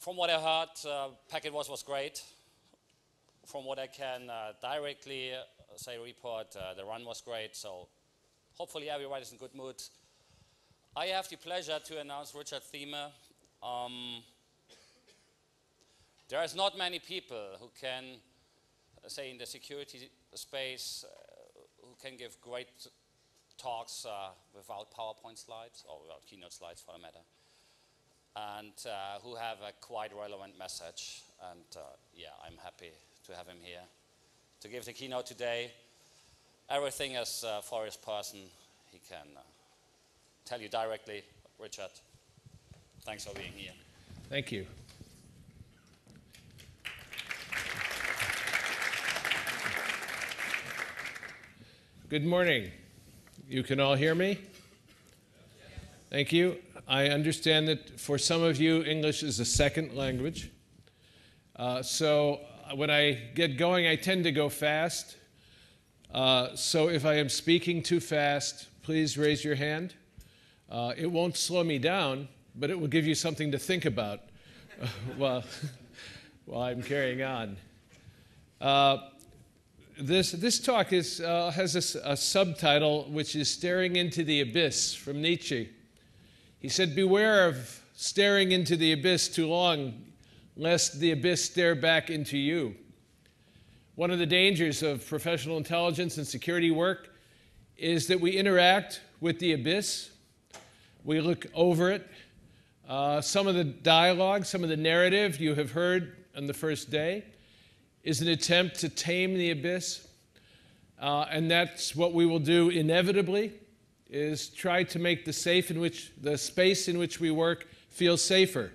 From what I heard, packet was great. From what I can directly report, the run was great. So hopefully everybody's in good mood. I have the pleasure to announce Richard Thieme. There is not many people who can, say in the security space, who can give great talks without PowerPoint slides, or without Keynote slides for the matter, and who have a quite relevant message. And yeah, I'm happy to have him here to give the keynote today. Everything is for his person. He can tell you directly. Richard, thanks for being here. Thank you. Good morning. You can all hear me? Thank you. I understand that for some of you, English is a second language. So when I get going, I tend to go fast. So if I am speaking too fast, please raise your hand. It won't slow me down, but it will give you something to think about while I'm carrying on. This talk has a subtitle which is Staring into the Abyss from Nietzsche. He said, beware of staring into the abyss too long, lest the abyss stare back into you. One of the dangers of professional intelligence and security work is that we interact with the abyss. We look over it. Some of the dialogue, some of the narrative you have heard on the first day is an attempt to tame the abyss. And that's what we will do inevitably, is try to make the space in which we work feel safer.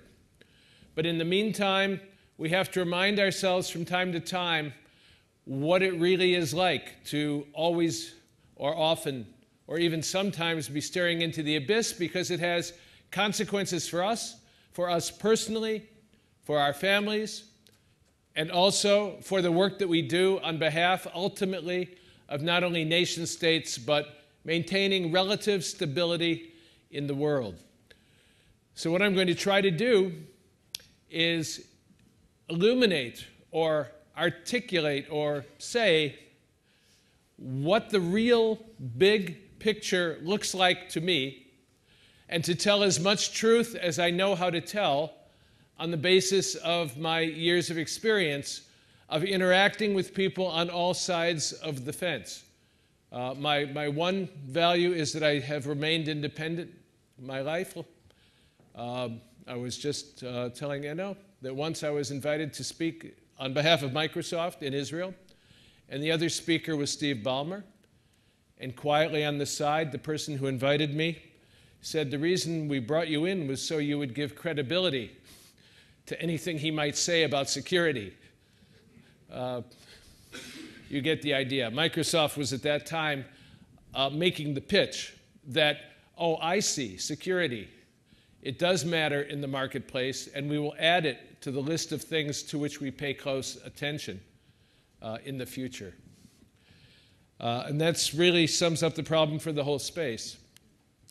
But in the meantime, we have to remind ourselves from time to time what it really is like to always or often or even sometimes be staring into the abyss, because it has consequences for us personally, for our families, and also for the work that we do on behalf, ultimately, of not only nation states, but maintaining relative stability in the world. So what I'm going to try to do is illuminate or articulate or say what the real big picture looks like to me, and to tell as much truth as I know how to tell on the basis of my years of experience of interacting with people on all sides of the fence. My one value is that I have remained independent my life. I was just telling Enno that once I was invited to speak on behalf of Microsoft in Israel, and the other speaker was Steve Ballmer. And quietly on the side, the person who invited me said, the reason we brought you in was so you would give credibility to anything he might say about security. You get the idea. Microsoft was at that time making the pitch that, oh, I see, security. It does matter in the marketplace, and we will add it to the list of things to which we pay close attention in the future. And that really sums up the problem for the whole space.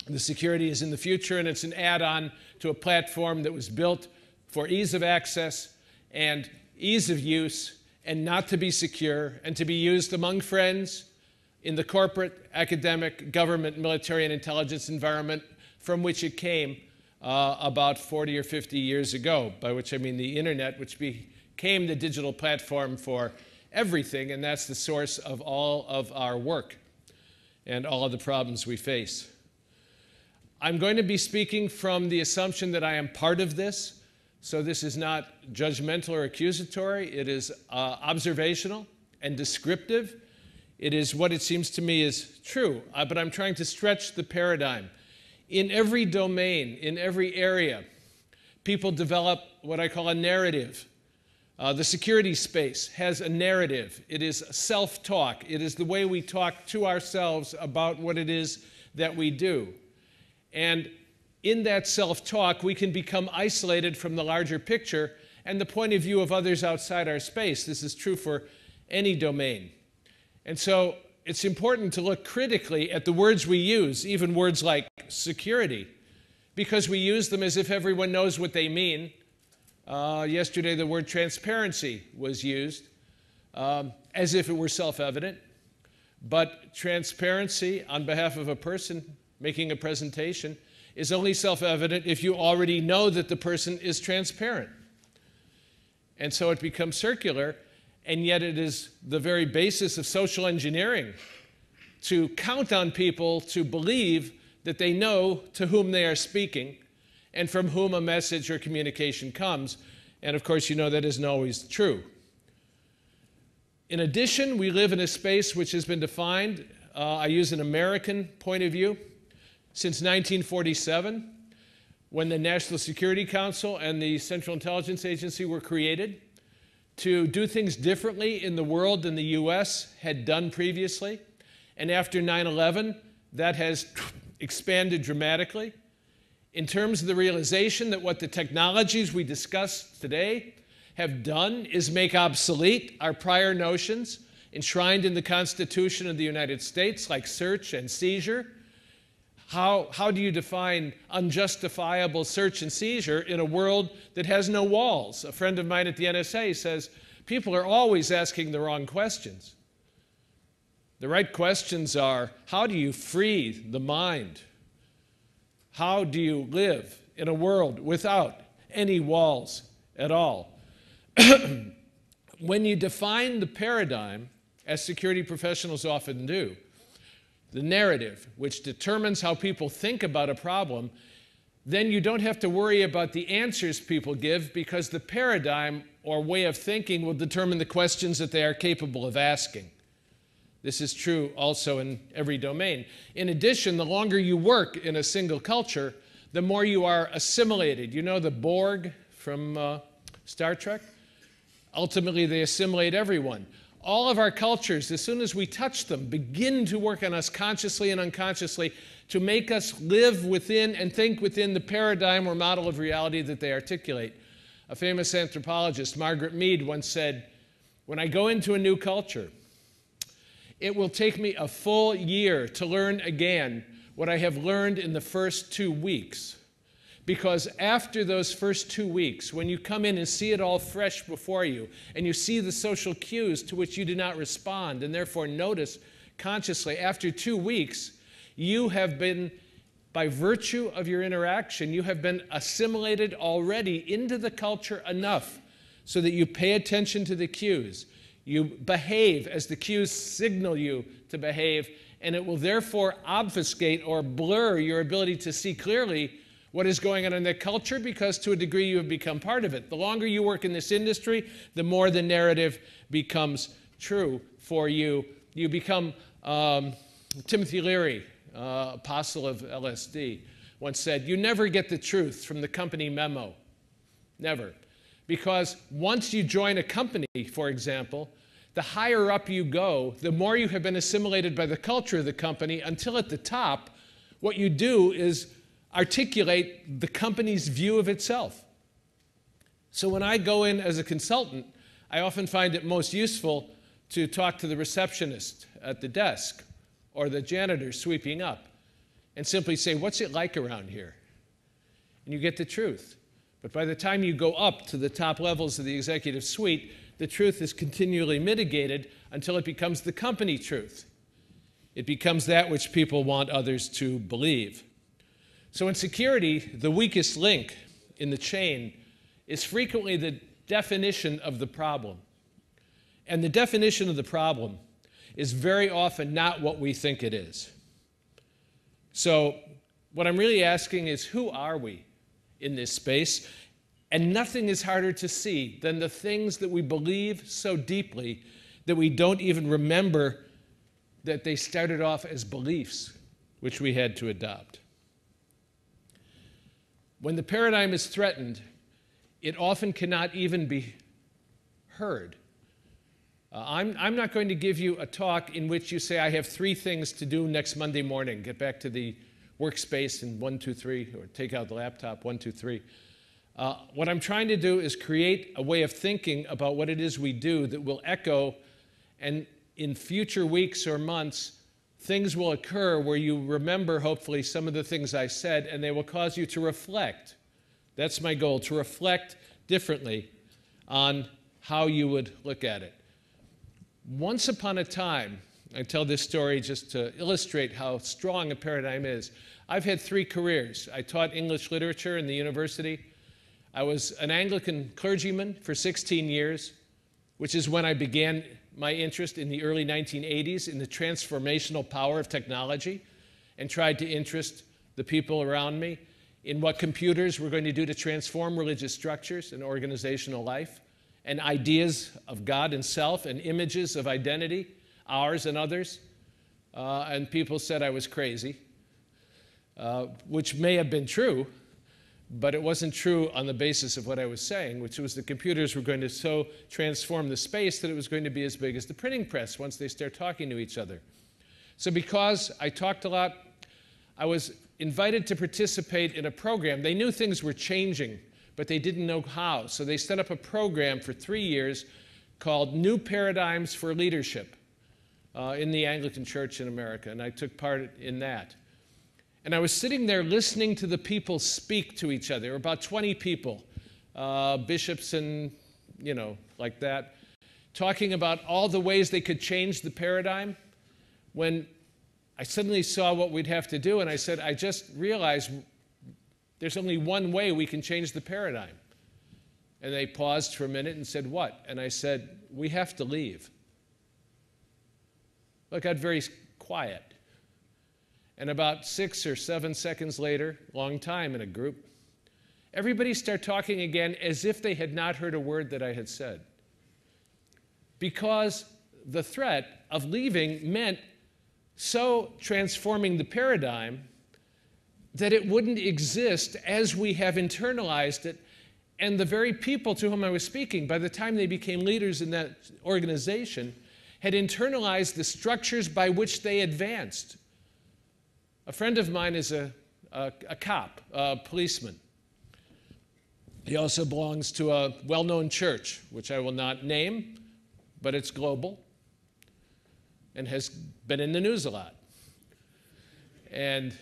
The security is in the future, and it's an add-on to a platform that was built for ease of access and ease of use, and not to be secure, and to be used among friends in the corporate, academic, government, military, and intelligence environment from which it came about 40 or 50 years ago, by which I mean the internet, which became the digital platform for everything, and that's the source of all of our work and all of the problems we face. I'm going to be speaking from the assumption that I am part of this, so this is not judgmental or accusatory. It is observational and descriptive. It is what it seems to me is true, but I'm trying to stretch the paradigm. In every domain, in every area, people develop what I call a narrative. The security space has a narrative. It is self-talk. It is the way we talk to ourselves about what it is that we do. And in that self-talk, we can become isolated from the larger picture and the point of view of others outside our space. This is true for any domain. And so it's important to look critically at the words we use, even words like security, because we use them as if everyone knows what they mean, Yesterday, the word transparency was used as if it were self-evident. But transparency on behalf of a person making a presentation is only self-evident if you already know that the person is transparent. And so it becomes circular, and yet it is the very basis of social engineering to count on people to believe that they know to whom they are speaking and from whom a message or communication comes. And of course, you know that isn't always true. In addition, we live in a space which has been defined, I use an American point of view, since 1947, when the National Security Council and the Central Intelligence Agency were created to do things differently in the world than the US had done previously. And after 9/11, that has expanded dramatically in terms of the realization that what the technologies we discussed today have done is make obsolete our prior notions enshrined in the Constitution of the United States, like search and seizure. How do you define unjustifiable search and seizure in a world that has no walls? A friend of mine at the NSA says people are always asking the wrong questions. The right questions are, how do you free the mind? How do you live in a world without any walls at all? When you define the paradigm, as security professionals often do, the narrative, which determines how people think about a problem, then you don't have to worry about the answers people give, because the paradigm or way of thinking will determine the questions that they are capable of asking. This is true also in every domain. In addition, the longer you work in a single culture, the more you are assimilated. You know the Borg from Star Trek? Ultimately, they assimilate everyone. All of our cultures, as soon as we touch them, begin to work on us consciously and unconsciously to make us live within and think within the paradigm or model of reality that they articulate. A famous anthropologist, Margaret Mead, once said, "When I go into a new culture, it will take me a full year to learn again what I have learned in the first 2 weeks. Because after those first 2 weeks, when you come in and see it all fresh before you, and you see the social cues to which you do not respond, and therefore notice consciously, after 2 weeks, you have been, by virtue of your interaction, you have been assimilated already into the culture enough so that you pay attention to the cues. You behave as the cues signal you to behave, and it will therefore obfuscate or blur your ability to see clearly what is going on in that culture, because to a degree you have become part of it. The longer you work in this industry, the more the narrative becomes true for you. You become, Timothy Leary, apostle of LSD, once said, "You never get the truth from the company memo." Never. Because once you join a company, for example, the higher up you go, the more you have been assimilated by the culture of the company, until at the top, what you do is articulate the company's view of itself. So when I go in as a consultant, I often find it most useful to talk to the receptionist at the desk or the janitor sweeping up and simply say, "What's it like around here?" And you get the truth. But by the time you go up to the top levels of the executive suite, the truth is continually mitigated until it becomes the company truth. It becomes that which people want others to believe. So in security, the weakest link in the chain is frequently the definition of the problem. And the definition of the problem is very often not what we think it is. So what I'm really asking is, who are we in this space? And nothing is harder to see than the things that we believe so deeply that we don't even remember that they started off as beliefs, which we had to adopt. When the paradigm is threatened, it often cannot even be heard. I'm not going to give you a talk in which you say, "I have 3 things to do next Monday morning. Get back to the workspace in 1, 2, 3, or take out the laptop, 1, 2, 3. What I'm trying to do is create a way of thinking about what it is we do that will echo, and in future weeks or months, things will occur where you remember, hopefully, some of the things I said, and they will cause you to reflect That's my goal, to reflect differently on how you would look at it. Once upon a time, I tell this story just to illustrate how strong a paradigm is. I've had 3 careers. I taught English literature in the university. I was an Anglican clergyman for 16 years, which is when I began my interest in the early 1980s in the transformational power of technology, and tried to interest the people around me in what computers were going to do to transform religious structures and organizational life, and ideas of God and self, and images of identity, ours and others. And people said I was crazy, which may have been true, but it wasn't true on the basis of what I was saying, which was the computers were going to so transform the space that it was going to be as big as the printing press once they start talking to each other. So because I talked a lot, I was invited to participate in a program. They knew things were changing, but they didn't know how. So they set up a program for 3 years called New Paradigms for Leadership in the Anglican Church in America, and I took part in that. And I was sitting there listening to the people speak to each other. There were about 20 people, bishops and, like that, talking about all the ways they could change the paradigm, when I suddenly saw what we'd have to do, and I said, I just realized there's only one way we can change the paradigm. And they paused for a minute and said, what? And I said, we have to leave. Well, it got very quiet. And about 6 or 7 seconds later, long time in a group, everybody started talking again as if they had not heard a word that I had said. Because the threat of leaving meant so transforming the paradigm that it wouldn't exist as we have internalized it. And the very people to whom I was speaking, by the time they became leaders in that organization, had internalized the structures by which they advanced. A friend of mine is a cop, a policeman. He also belongs to a well-known church, which I will not name, but it's global and has been in the news a lot. And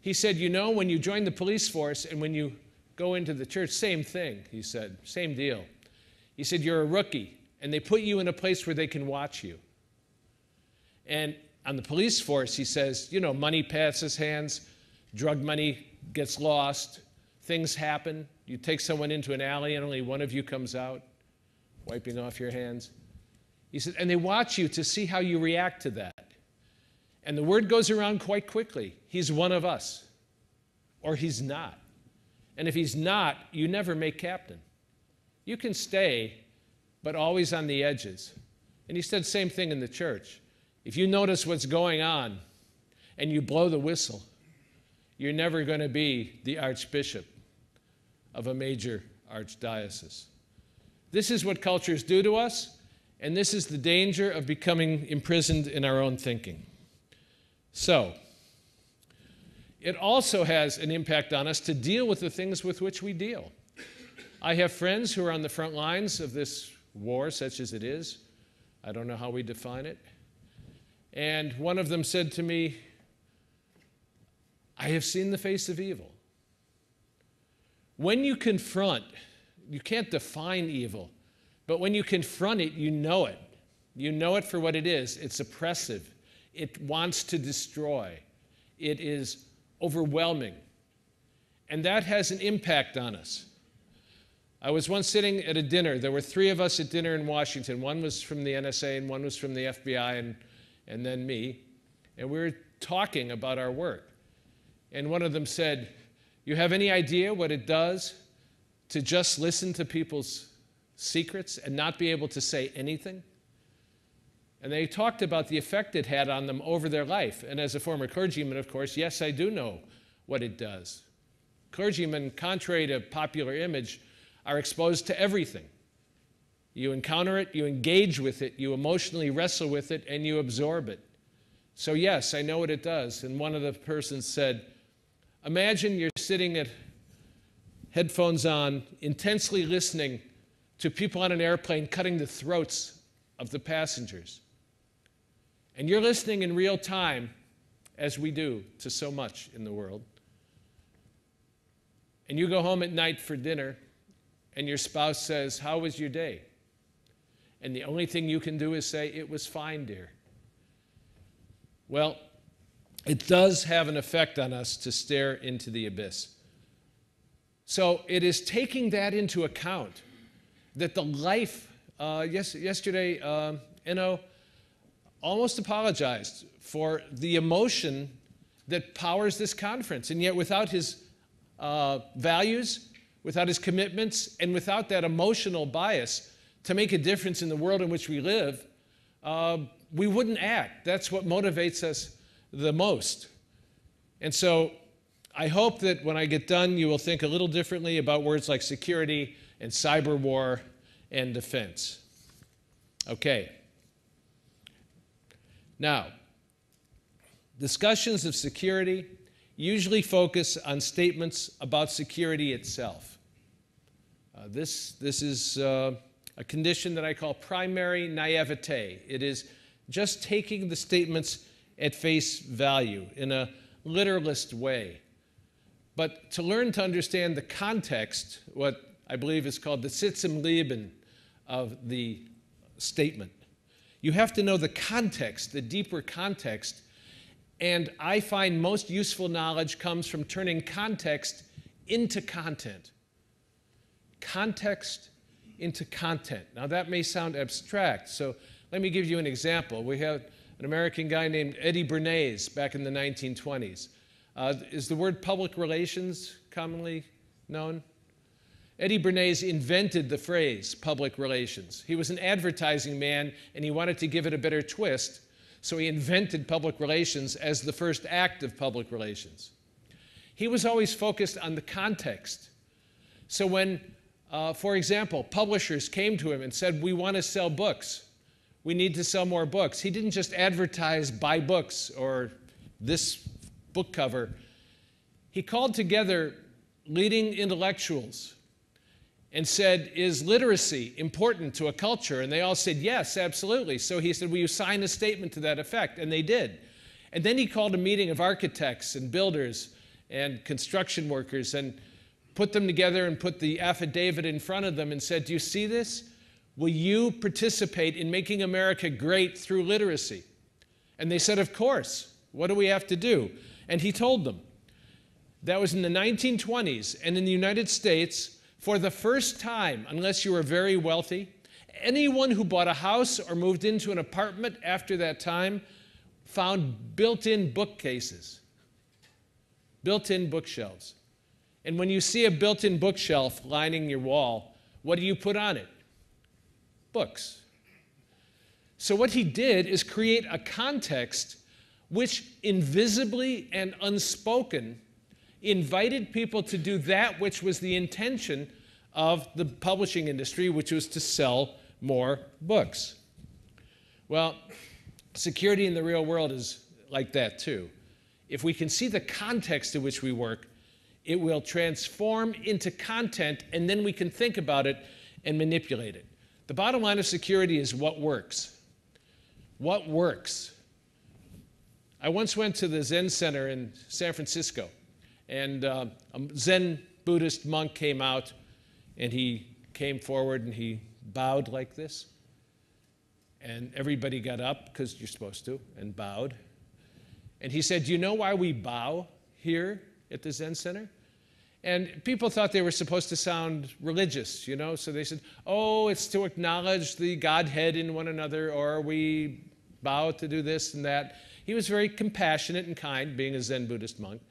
he said, when you join the police force and when you go into the church, same thing, he said, same deal. He said, you're a rookie, and they put you in a place where they can watch you. And on the police force, he says, money passes hands, drug money gets lost, things happen. You take someone into an alley and only one of you comes out, wiping off your hands. He said, and they watch you to see how you react to that. And the word goes around quite quickly. He's one of us, or he's not. And if he's not, you never make captain. You can stay, but always on the edges. And he said same thing in the church. If you notice what's going on and you blow the whistle, you're never going to be the archbishop of a major archdiocese. This is what cultures do to us, and this is the danger of becoming imprisoned in our own thinking. So, it also has an impact on us to deal with the things with which we deal. I have friends who are on the front lines of this war, such as it is. I don't know how we define it. And one of them said to me, I have seen the face of evil. When you confront, you can't define evil, but when you confront it, you know it. You know it for what it is. It's oppressive. It wants to destroy. It is overwhelming. And that has an impact on us. I was once sitting at a dinner. There were 3 of us at dinner in Washington. One was from the NSA and one was from the FBI and then me. And we were talking about our work. And one of them said, you have any idea what it does to just listen to people's secrets and not be able to say anything? And they talked about the effect it had on them over their life. And as a former clergyman, of course, yes, I do know what it does. Clergymen, contrary to popular image, are exposed to everything. You encounter it, you engage with it, you emotionally wrestle with it, and you absorb it. So yes, I know what it does. And one of the persons said, imagine you're sitting at headphones on, intensely listening to people on an airplane cutting the throats of the passengers. And you're listening in real time, as we do to so much in the world. and you go home at night for dinner, and your spouse says, "How was your day?" And the only thing you can do is say, "It was fine, dear." Well, it does have an effect on us to stare into the abyss. So it is taking that into account that the life, yesterday, Enno almost apologized for the emotion that powers this conference. And yet without his values, without his commitments, and without that emotional bias to make a difference in the world in which we live, we wouldn't act. That's what motivates us the most. And so I hope that when I get done, you will think a little differently about words like security and cyber war and defense. Okay. Now, discussions of security usually focus on statements about security itself. This is a condition that I call primary naivete. It is just taking the statements at face value in a literalist way. But to learn to understand the context, what I believe is called the Sitz im Leben of the statement, you have to know the context, the deeper context. And I find most useful knowledge comes from turning context into content. Context into content. Now that may sound abstract, so let me give you an example. We have an American guy named Eddie Bernays back in the 1920s. Is the word public relations commonly known? Eddie Bernays invented the phrase public relations. He was an advertising man, and he wanted to give it a better twist, so he invented public relations as the first act of public relations. He was always focused on the context. So when, for example, publishers came to him and said, "We want to sell books. We need to sell more books," he didn't just advertise "buy books" or "this book cover." He called together leading intellectuals and said, "Is literacy important to a culture?" And they all said, "Yes, absolutely." So he said, "Will you sign a statement to that effect?" And they did. And then he called a meeting of architects and builders and construction workers and put them together and put the affidavit in front of them and said, "Do you see this? Will you participate in making America great through literacy?" And they said, "Of course. What do we have to do?" And he told them. That was in the 1920s, and in the United States, for the first time, unless you were very wealthy, anyone who bought a house or moved into an apartment after that time found built-in bookcases, built-in bookshelves. And when you see a built-in bookshelf lining your wall, what do you put on it? Books. So what he did is create a context which invisibly and unspoken invited people to do that which was the intention of the publishing industry, which was to sell more books. Well, security in the real world is like that too. If we can see the context in which we work, it will transform into content, and then we can think about it and manipulate it. The bottom line of security is what works. What works? I once went to the Zen Center in San Francisco, and a Zen Buddhist monk came out, and he came forward and he bowed like this. And everybody got up, because you're supposed to, and bowed. And he said, "Do you know why we bow here at the Zen Center?" And people thought they were supposed to sound religious, you know, so they said, "Oh, it's to acknowledge the Godhead in one another," or "we bow to do this and that." He was very compassionate and kind, being a Zen Buddhist monk.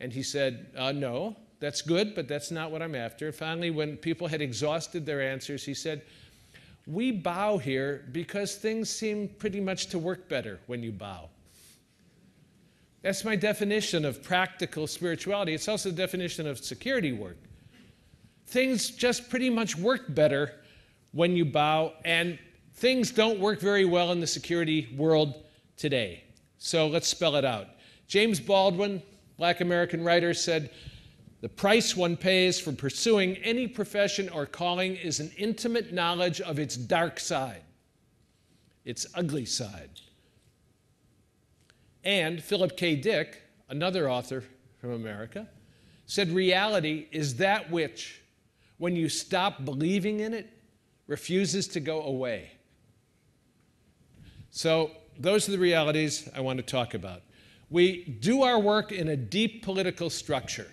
And he said, "No, that's good, but that's not what I'm after." Finally, when people had exhausted their answers, he said, "We bow here because things seem pretty much to work better when you bow." That's my definition of practical spirituality. It's also the definition of security work. Things just pretty much work better when you bow, and things don't work very well in the security world today. So let's spell it out. James Baldwin, Black American writer, said, "The price one pays for pursuing any profession or calling is an intimate knowledge of its dark side, its ugly side." And Philip K. Dick, another author from America, said reality is that which, when you stop believing in it, refuses to go away. So those are the realities I want to talk about. We do our work in a deep political structure.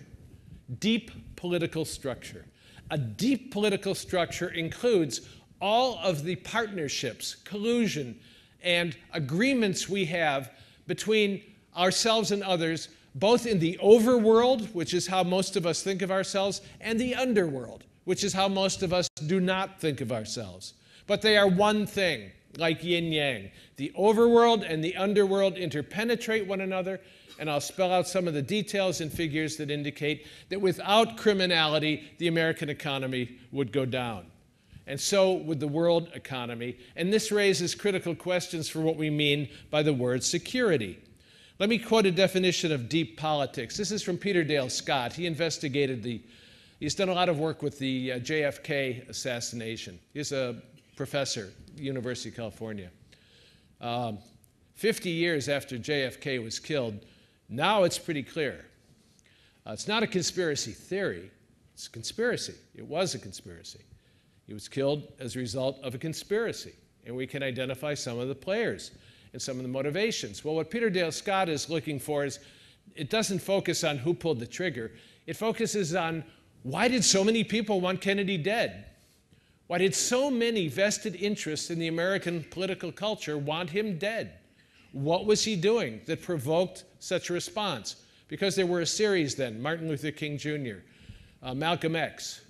Deep political structure. A deep political structure includes all of the partnerships, collusion, and agreements we have between ourselves and others, both in the overworld, which is how most of us think of ourselves, and the underworld, which is how most of us do not think of ourselves. But they are one thing, like yin-yang. The overworld and the underworld interpenetrate one another, and I'll spell out some of the details and figures that indicate that without criminality, the American economy would go down. And so would the world economy. And this raises critical questions for what we mean by the word security. Let me quote a definition of deep politics. This is from Peter Dale Scott. He investigated he's done a lot of work with the JFK assassination. He's a professor at the University of California. 50 years after JFK was killed, now it's pretty clear. It's not a conspiracy theory. It's a conspiracy. It was a conspiracy. He was killed as a result of a conspiracy. And we can identify some of the players and some of the motivations. Well, what Peter Dale Scott is looking for is, it doesn't focus on who pulled the trigger. It focuses on, why did so many people want Kennedy dead? Why did so many vested interests in the American political culture want him dead? What was he doing that provoked such a response? Because there were a series then, Martin Luther King Jr., Malcolm X,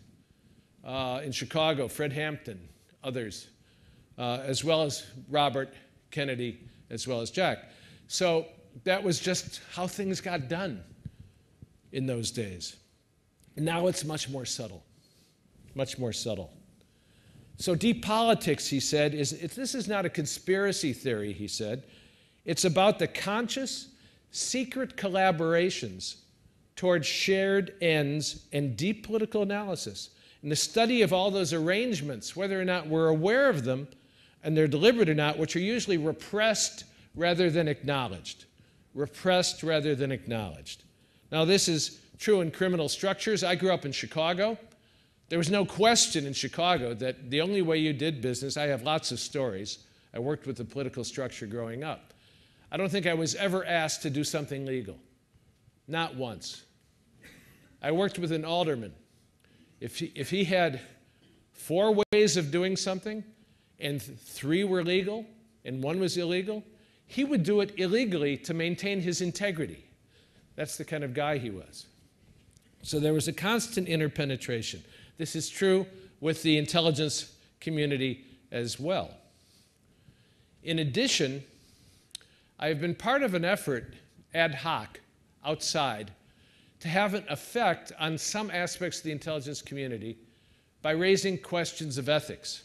in Chicago, Fred Hampton, others, as well as Robert Kennedy, as well as Jack. So that was just how things got done in those days. Now it's much more subtle, much more subtle. So deep politics, he said, this is not a conspiracy theory, he said. It's about the conscious, secret collaborations towards shared ends and deep political analysis. And the study of all those arrangements, whether or not we're aware of them, and they're deliberate or not, which are usually repressed rather than acknowledged. Repressed rather than acknowledged. Now, this is true in criminal structures. I grew up in Chicago. There was no question in Chicago that the only way you did business, I have lots of stories. I worked with the political structure growing up. I don't think I was ever asked to do something legal. Not once. I worked with an alderman. If he had 4 ways of doing something, and 3 were legal, and 1 was illegal, he would do it illegally to maintain his integrity. That's the kind of guy he was. So there was a constant interpenetration. This is true with the intelligence community as well. In addition, I have been part of an effort, ad hoc, outside, to have an effect on some aspects of the intelligence community by raising questions of ethics.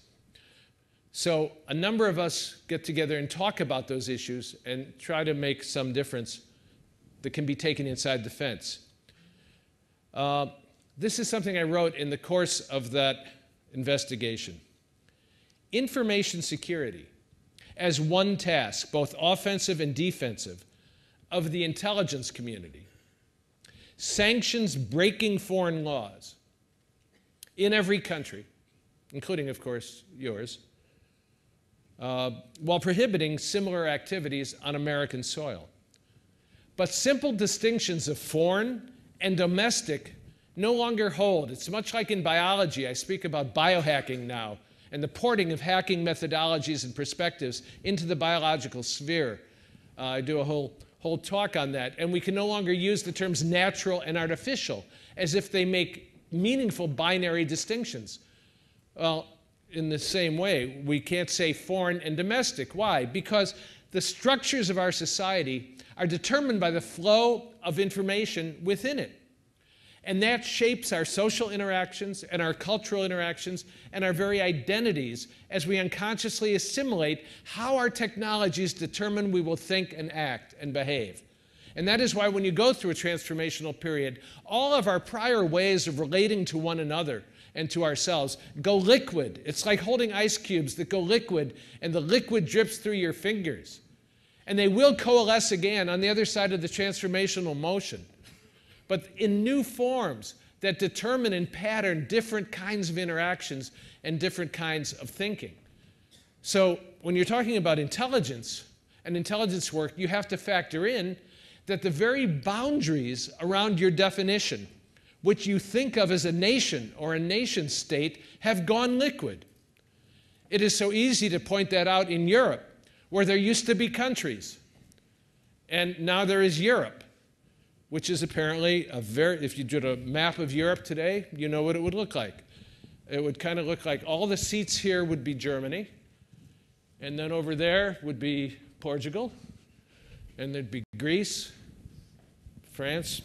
So a number of us get together and talk about those issues and try to make some difference that can be taken inside the fence. This is something I wrote in the course of that investigation. Information security as one task, both offensive and defensive, of the intelligence community sanctions breaking foreign laws in every country, including, of course, yours, while prohibiting similar activities on American soil. But simple distinctions of foreign and domestic no longer hold. It's much like in biology. I speak about biohacking now and the porting of hacking methodologies and perspectives into the biological sphere. I do a whole talk on that. And we can no longer use the terms natural and artificial as if they make meaningful binary distinctions. Well, in the same way, we can't say foreign and domestic. Why? Because the structures of our society are determined by the flow of information within it. And that shapes our social interactions and our cultural interactions and our very identities as we unconsciously assimilate how our technologies determine we will think and act and behave. And that is why when you go through a transformational period, all of our prior ways of relating to one another and to ourselves go liquid. It's like holding ice cubes that go liquid, and the liquid drips through your fingers. And they will coalesce again on the other side of the transformational motion. but in new forms that determine and pattern different kinds of interactions and different kinds of thinking. So when you're talking about intelligence and intelligence work, you have to factor in that the very boundaries around your definition, which you think of as a nation or a nation state, have gone liquid. It is so easy to point that out in Europe, where there used to be countries, and now there is Europe, which is apparently if you did a map of Europe today, you know what it would look like. It would kind of look like all the seats here would be Germany, and then over there would be Portugal, and there'd be Greece, France.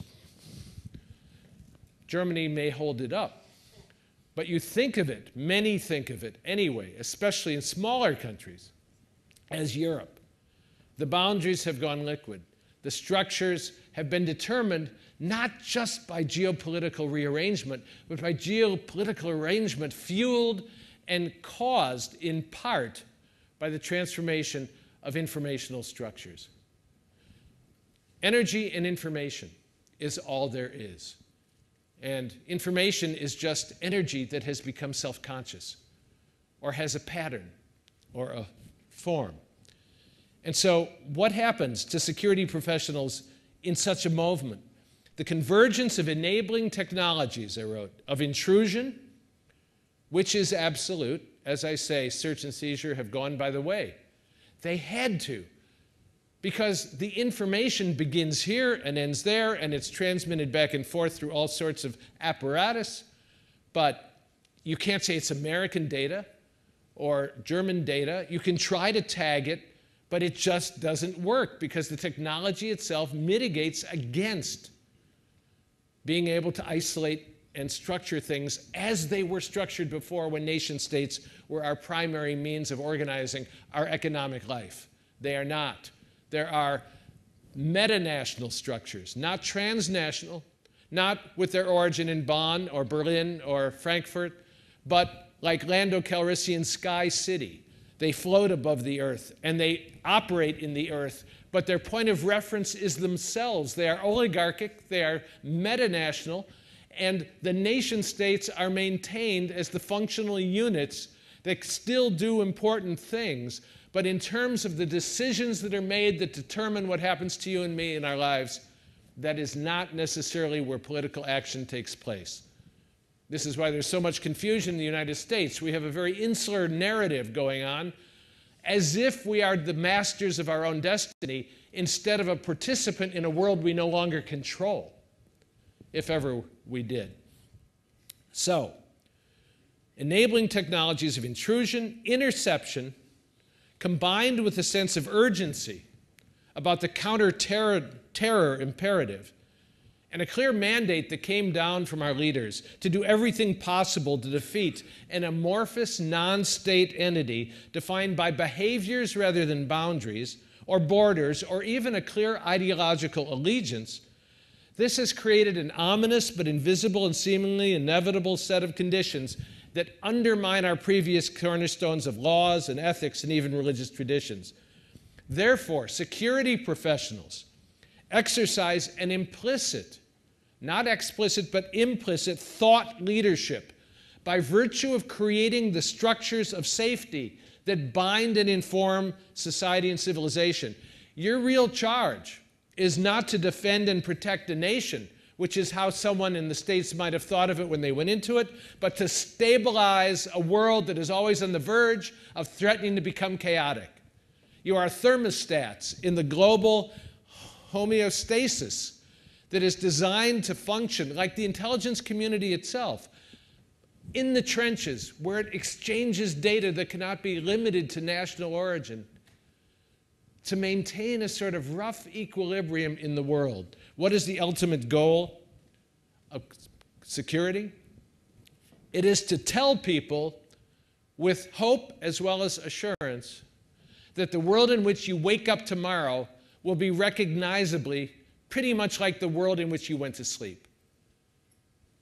Germany may hold it up, but you think of it, many think of it anyway, especially in smaller countries, as Europe. The boundaries have gone liquid. The structures have been determined not just by geopolitical rearrangement, but by geopolitical arrangement fueled and caused in part by the transformation of informational structures. Energy and information is all there is. And information is just energy that has become self-conscious or has a pattern or a form. And so what happens to security professionals in such a movement? The convergence of enabling technologies, I wrote, of intrusion, which is absolute. As I say, search and seizure have gone by the way. They had to, because the information begins here and ends there, and it's transmitted back and forth through all sorts of apparatus. But you can't say it's American data or German data. You can try to tag it, but it just doesn't work because the technology itself mitigates against being able to isolate and structure things as they were structured before, when nation states were our primary means of organizing our economic life. They are not. There are metanational structures, not transnational, not with their origin in Bonn or Berlin or Frankfurt, but like Lando Calrissian's Sky City. They float above the earth and they operate in the earth, but their point of reference is themselves. They are oligarchic, they are metanational, and the nation states are maintained as the functional units that still do important things. But in terms of the decisions that are made that determine what happens to you and me in our lives, that is not necessarily where political action takes place. This is why there's so much confusion in the United States. We have a very insular narrative going on, as if we are the masters of our own destiny, instead of a participant in a world we no longer control, if ever we did. So, enabling technologies of intrusion, interception, combined with a sense of urgency about the counter-terror imperative, and a clear mandate that came down from our leaders to do everything possible to defeat an amorphous non-state entity defined by behaviors rather than boundaries, or borders, or even a clear ideological allegiance, this has created an ominous but invisible and seemingly inevitable set of conditions that undermine our previous cornerstones of laws and ethics and even religious traditions. Therefore, security professionals exercise an implicit, not explicit, but implicit thought leadership by virtue of creating the structures of safety that bind and inform society and civilization. Your real charge is not to defend and protect a nation, which is how someone in the States might have thought of it when they went into it, but to stabilize a world that is always on the verge of threatening to become chaotic. You are thermostats in the global homeostasis that is designed to function like the intelligence community itself, in the trenches where it exchanges data that cannot be limited to national origin, to maintain a sort of rough equilibrium in the world. What is the ultimate goal of security? It is to tell people with hope as well as assurance that the world in which you wake up tomorrow will be recognizably pretty much like the world in which you went to sleep.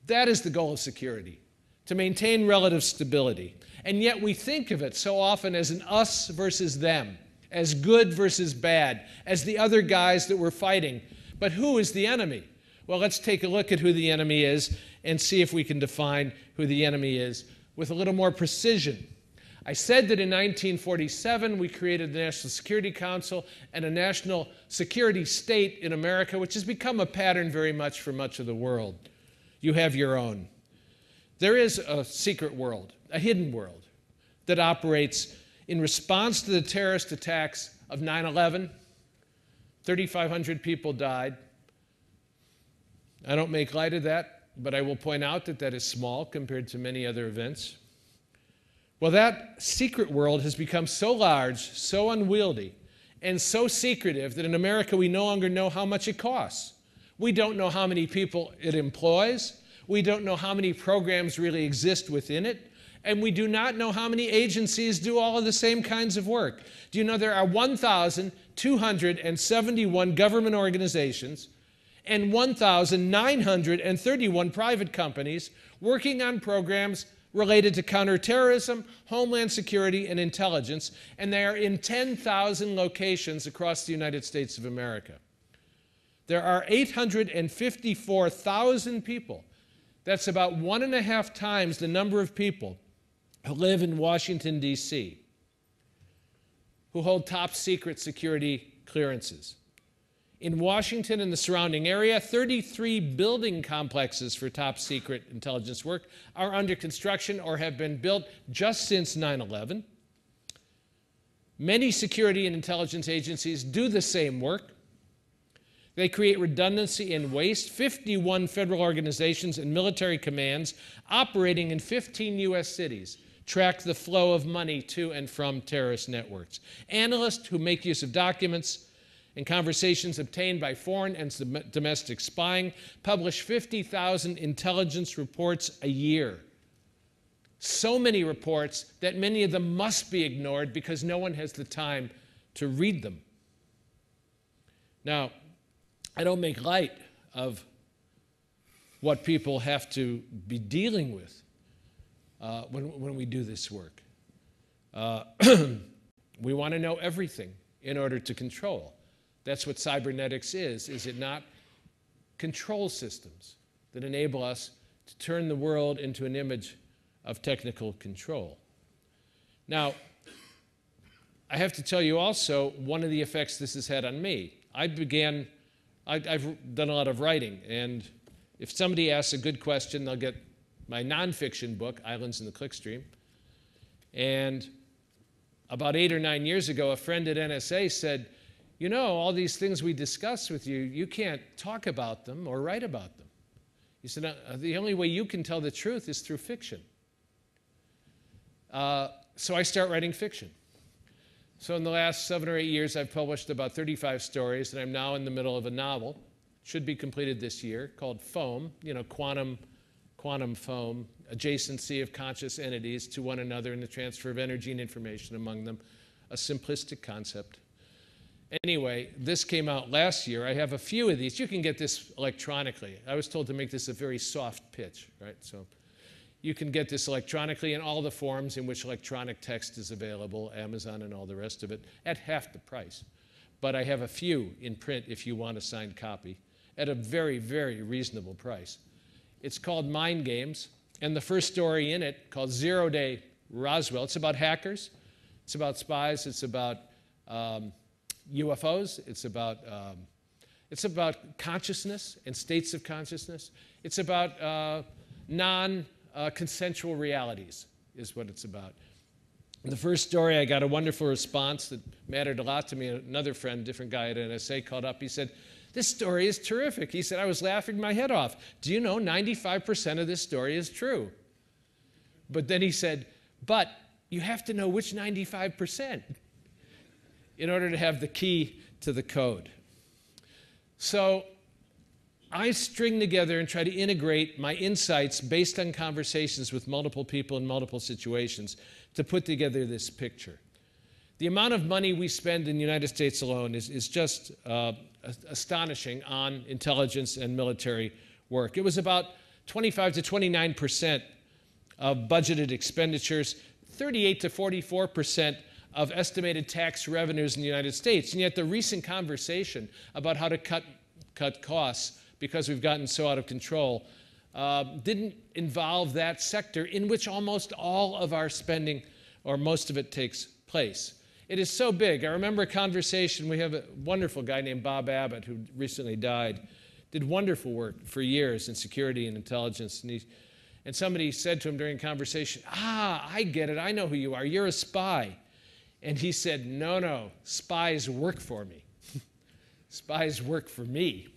That is the goal of security, to maintain relative stability. And yet we think of it so often as an us versus them, as good versus bad, as the other guys that we're fighting. But who is the enemy? Well, let's take a look at who the enemy is and see if we can define who the enemy is with a little more precision. I said that in 1947 we created the National Security Council and a national security state in America, which has become a pattern very much for much of the world. You have your own. There is a secret world, a hidden world, that operates in response to the terrorist attacks of 9/11. 3,500 people died. I don't make light of that, but I will point out that that is small compared to many other events. Well, that secret world has become so large, so unwieldy, and so secretive that in America we no longer know how much it costs. We don't know how many people it employs. We don't know how many programs really exist within it. And we do not know how many agencies do all of the same kinds of work. Do you know there are 1,271 government organizations and 1,931 private companies working on programs related to counterterrorism, homeland security, and intelligence, and they are in 10,000 locations across the United States of America. There are 854,000 people. That's about 1.5 times the number of people who live in Washington, D.C., who hold top secret security clearances. In Washington and the surrounding area, 33 building complexes for top secret intelligence work are under construction or have been built just since 9/11. Many security and intelligence agencies do the same work. They create redundancy and waste. 51 federal organizations and military commands operating in 15 U.S. cities track the flow of money to and from terrorist networks. Analysts who make use of documents and conversations obtained by foreign and domestic spying publish 50,000 intelligence reports a year. So many reports that many of them must be ignored because no one has the time to read them. Now, I don't make light of what people have to be dealing with when we do this work. We want to know everything in order to control. That's what cybernetics is it not? Control systems that enable us to turn the world into an image of technical control. Now, I have to tell you also one of the effects this has had on me. I've done a lot of writing, and if somebody asks a good question, they'll get my nonfiction book, Islands in the Clickstream. And about 8 or 9 years ago, a friend at NSA said, you know, all these things we discuss with you, you can't talk about them or write about them. He said, the only way you can tell the truth is through fiction. So I start writing fiction. So in the last 7 or 8 years, I've published about 35 stories, and I'm now in the middle of a novel. Should be completed this year, called Foam, you know, quantum foam, adjacency of conscious entities to one another and the transfer of energy and information among them, a simplistic concept. Anyway, this came out last year. I have a few of these. You can get this electronically. I was told to make this a very soft pitch, right? So you can get this electronically in all the forms in which electronic text is available, Amazon and all the rest of it, at half the price. But I have a few in print if you want a signed copy at a very, very reasonable price. It's called Mind Games, and the first story in it, called 0 Day Roswell, it's about hackers, it's about spies, it's about UFOs, it's about consciousness and states of consciousness. It's about non-consensual realities is what it's about. In the first story, I got a wonderful response that mattered a lot to me. Another friend, different guy at NSA, called up. He said, this story is terrific. He said, I was laughing my head off. Do you know 95% of this story is true? But then he said, but you have to know which 95% in order to have the key to the code. So I string together and try to integrate my insights based on conversations with multiple people in multiple situations to put together this picture. The amount of money we spend in the United States alone is just astonishing on intelligence and military work. It was about 25 to 29% of budgeted expenditures, 38 to 44% of estimated tax revenues in the United States. And yet the recent conversation about how to cut costs because we've gotten so out of control, didn't involve that sector in which almost all of our spending, or most of it, takes place. It is so big. I remember a conversation. We have a wonderful guy named Bob Abbott who recently died, did wonderful work for years in security and intelligence. And somebody said to him during a conversation, I get it. I know who you are. You're a spy. And he said, no, spies work for me. Spies work for me.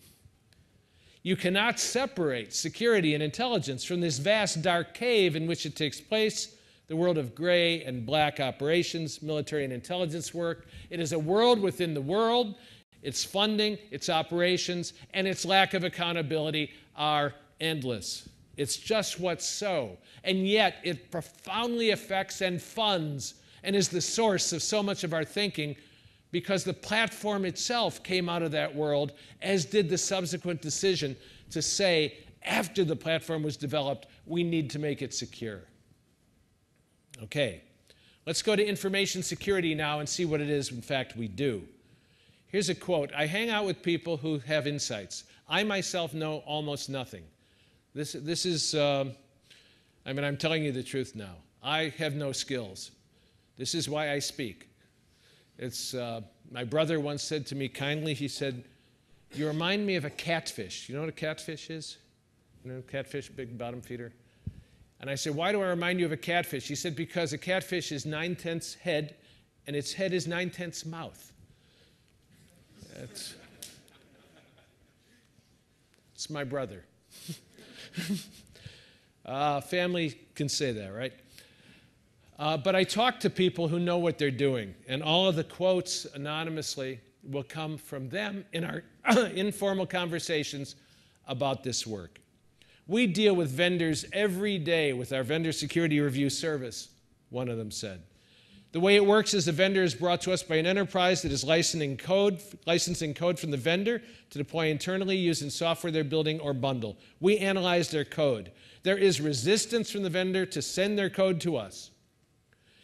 You cannot separate security and intelligence from this vast dark cave in which it takes place, the world of gray and black operations, military and intelligence work. It is a world within the world. Its funding, its operations, and its lack of accountability are endless. It's just what's so. And yet it profoundly affects and funds and is the source of so much of our thinking, because the platform itself came out of that world, as did the subsequent decision to say, after the platform was developed, we need to make it secure. Okay, let's go to information security now and see what it is, in fact, we do. Here's a quote. I hang out with people who have insights. I myself know almost nothing. This is, I'm telling you the truth now. I have no skills. This is why I speak. My brother once said to me kindly, he said, you remind me of a catfish. You know what a catfish is? You know, catfish, big bottom feeder? And I said, why do I remind you of a catfish? He said, because a catfish is 9/10 head, and its head is 9/10 mouth. It's my brother. Family can say that, right? But I talk to people who know what they're doing, and all of the quotes anonymously will come from them in our informal conversations about this work. We deal with vendors every day with our vendor security review service, one of them said. The way it works is the vendor is brought to us by an enterprise that is licensing code from the vendor to deploy internally using software they're building or bundle. We analyze their code. There is resistance from the vendor to send their code to us.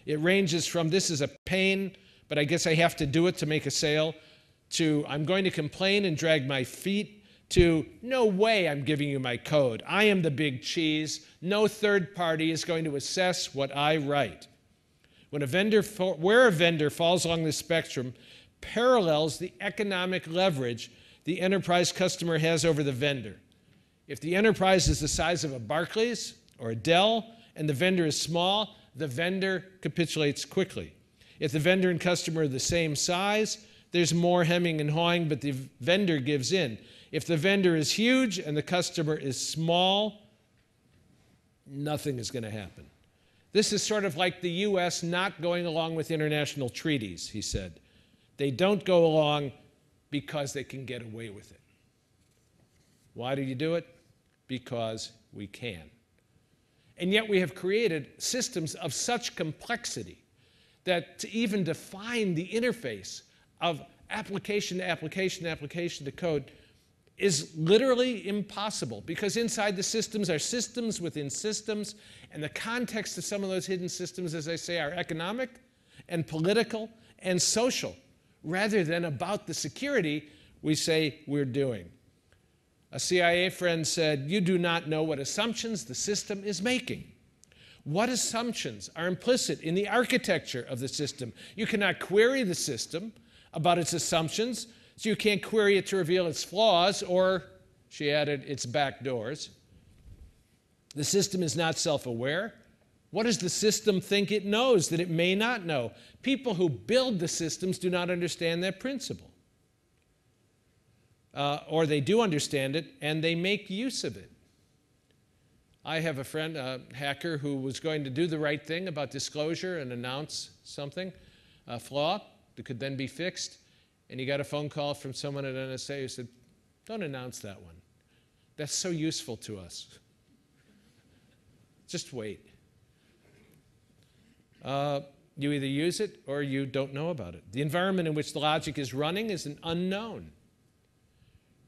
It ranges from this is a pain, but I guess I have to do it to make a sale, to I'm going to complain and drag my feet, to no way I'm giving you my code. I am the big cheese. No third party is going to assess what I write. Where a vendor falls along the spectrum parallels the economic leverage the enterprise customer has over the vendor. If the enterprise is the size of a Barclays or a Dell and the vendor is small, the vendor capitulates quickly. If the vendor and customer are the same size, there's more hemming and hawing, but the vendor gives in. If the vendor is huge and the customer is small, nothing is going to happen. This is sort of like the U.S. not going along with international treaties, he said. They don't go along because they can get away with it. Why do you do it? Because we can. And yet we have created systems of such complexity that to even define the interface of application to application to application to code is literally impossible, because inside the systems are systems within systems, and the context of some of those hidden systems, as I say, are economic and political and social, rather than about the security we say we're doing. A CIA friend said, you do not know what assumptions the system is making. What assumptions are implicit in the architecture of the system? You cannot query the system about its assumptions, so you can't query it to reveal its flaws or, she added, its backdoors. The system is not self-aware. What does the system think it knows that it may not know? People who build the systems do not understand that principle. Or they do understand it, and they make use of it. I have a friend, a hacker, who was going to do the right thing about disclosure and announce something, a flaw that could then be fixed. And he got a phone call from someone at NSA who said, don't announce that one. That's so useful to us. Just wait. You either use it or you don't know about it. The environment in which the logic is running is an unknown.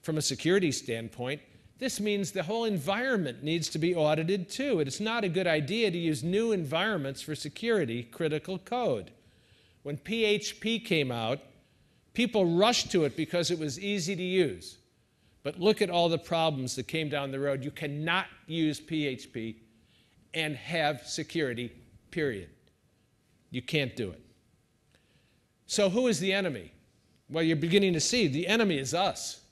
From a security standpoint, this means the whole environment needs to be audited too. It is not a good idea to use new environments for security critical code. When PHP came out, people rushed to it because it was easy to use. But look at all the problems that came down the road. You cannot use PHP and have security, period. You can't do it. So who is the enemy? Well, you're beginning to see the enemy is us.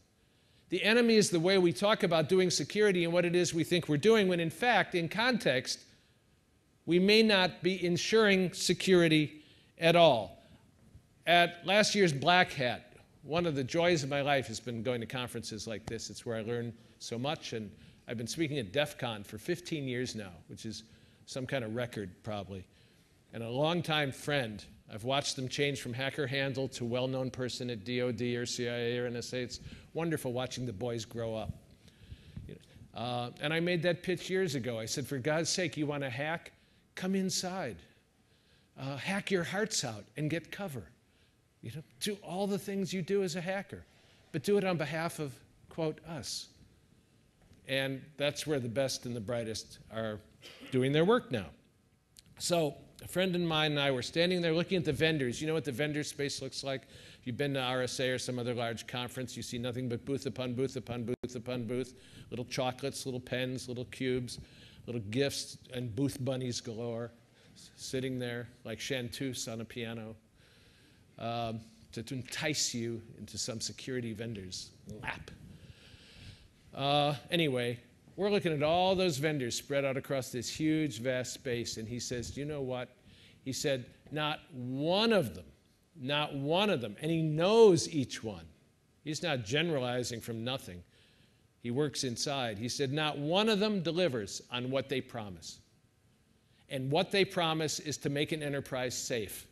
The enemy is the way we talk about doing security and what it is we think we're doing, when in fact, in context, we may not be ensuring security at all. At last year's Black Hat, one of the joys of my life has been going to conferences like this. It's where I learn so much, and I've been speaking at DEF CON for 15 years now, which is some kind of record probably. And a longtime friend, I've watched them change from hacker handle to well-known person at DOD or CIA or NSA. It's wonderful watching the boys grow up. And I made that pitch years ago. I said, for God's sake, you want to hack? Come inside. Hack your hearts out and get cover. Do all the things you do as a hacker, but do it on behalf of, quote, us. And that's where the best and the brightest are doing their work now. So a friend of mine and I were standing there looking at the vendors. You know what the vendor space looks like? If you've been to RSA or some other large conference, you see nothing but booth upon booth upon booth upon booth, little chocolates, little pens, little cubes, little gifts, and booth bunnies galore, sitting there like chanteuse on a piano. To entice you into some security vendor's lap. Anyway, we're looking at all those vendors spread out across this huge, vast space, and he says, do you know what? He said, not one of them, and he knows each one. He's not generalizing from nothing. He works inside. He said, not one of them delivers on what they promise. And what they promise is to make an enterprise safe.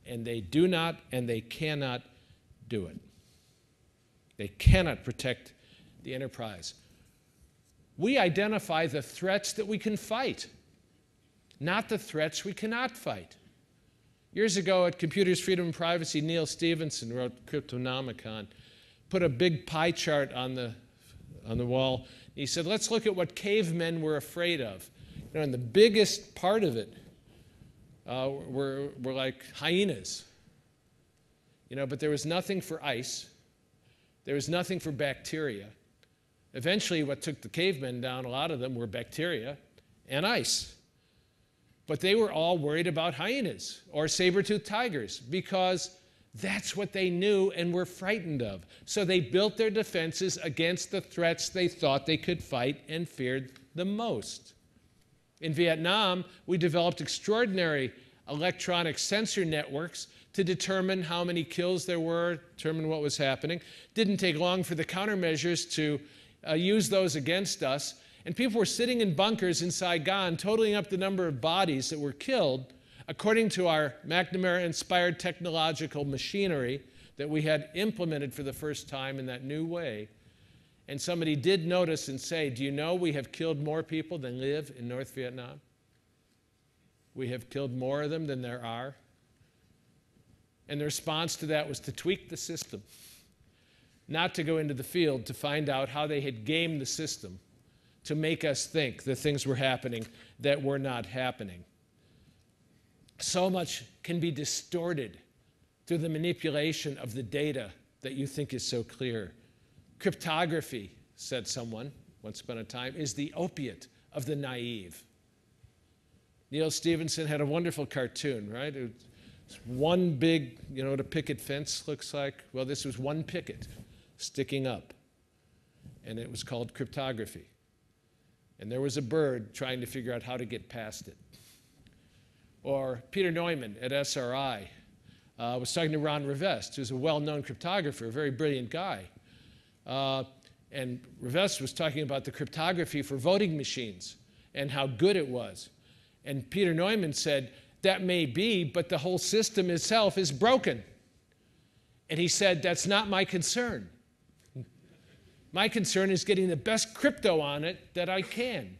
And they do not and they cannot do it. They cannot protect the enterprise. We identify the threats that we can fight, not the threats we cannot fight. Years ago at Computers, Freedom, and Privacy, Neil Stephenson wrote Cryptonomicon, put a big pie chart on the wall. He said, let's look at what cavemen were afraid of. And the biggest part of it were like hyenas. But there was nothing for ice. There was nothing for bacteria. Eventually, what took the cavemen down, a lot of them, were bacteria and ice. But they were all worried about hyenas or saber-toothed tigers because that's what they knew and were frightened of. So they built their defenses against the threats they thought they could fight and feared the most. In Vietnam, we developed extraordinary electronic sensor networks to determine how many kills there were, determine what was happening. Didn't take long for the countermeasures to use those against us. And people were sitting in bunkers in Saigon, totaling up the number of bodies that were killed according to our McNamara-inspired technological machinery that we had implemented for the first time in that new way. And somebody did notice and say, do you know we have killed more people than live in North Vietnam? We have killed more of them than there are. And the response to that was to tweak the system, not to go into the field to find out how they had gamed the system to make us think that things were happening that were not happening. So much can be distorted through the manipulation of the data that you think is so clear. Cryptography, said someone once upon a time, is the opiate of the naive. Neil Stephenson had a wonderful cartoon, right? It's one big, what a picket fence looks like. Well, this was one picket sticking up, and it was called cryptography. And there was a bird trying to figure out how to get past it. Or Peter Neumann at SRI was talking to Ron Rivest, who's a well-known cryptographer, a very brilliant guy. And Rivest was talking about the cryptography for voting machines and how good it was. And Peter Neumann said, that may be, but the whole system itself is broken. And he said, that's not my concern. My concern is getting the best crypto on it that I can.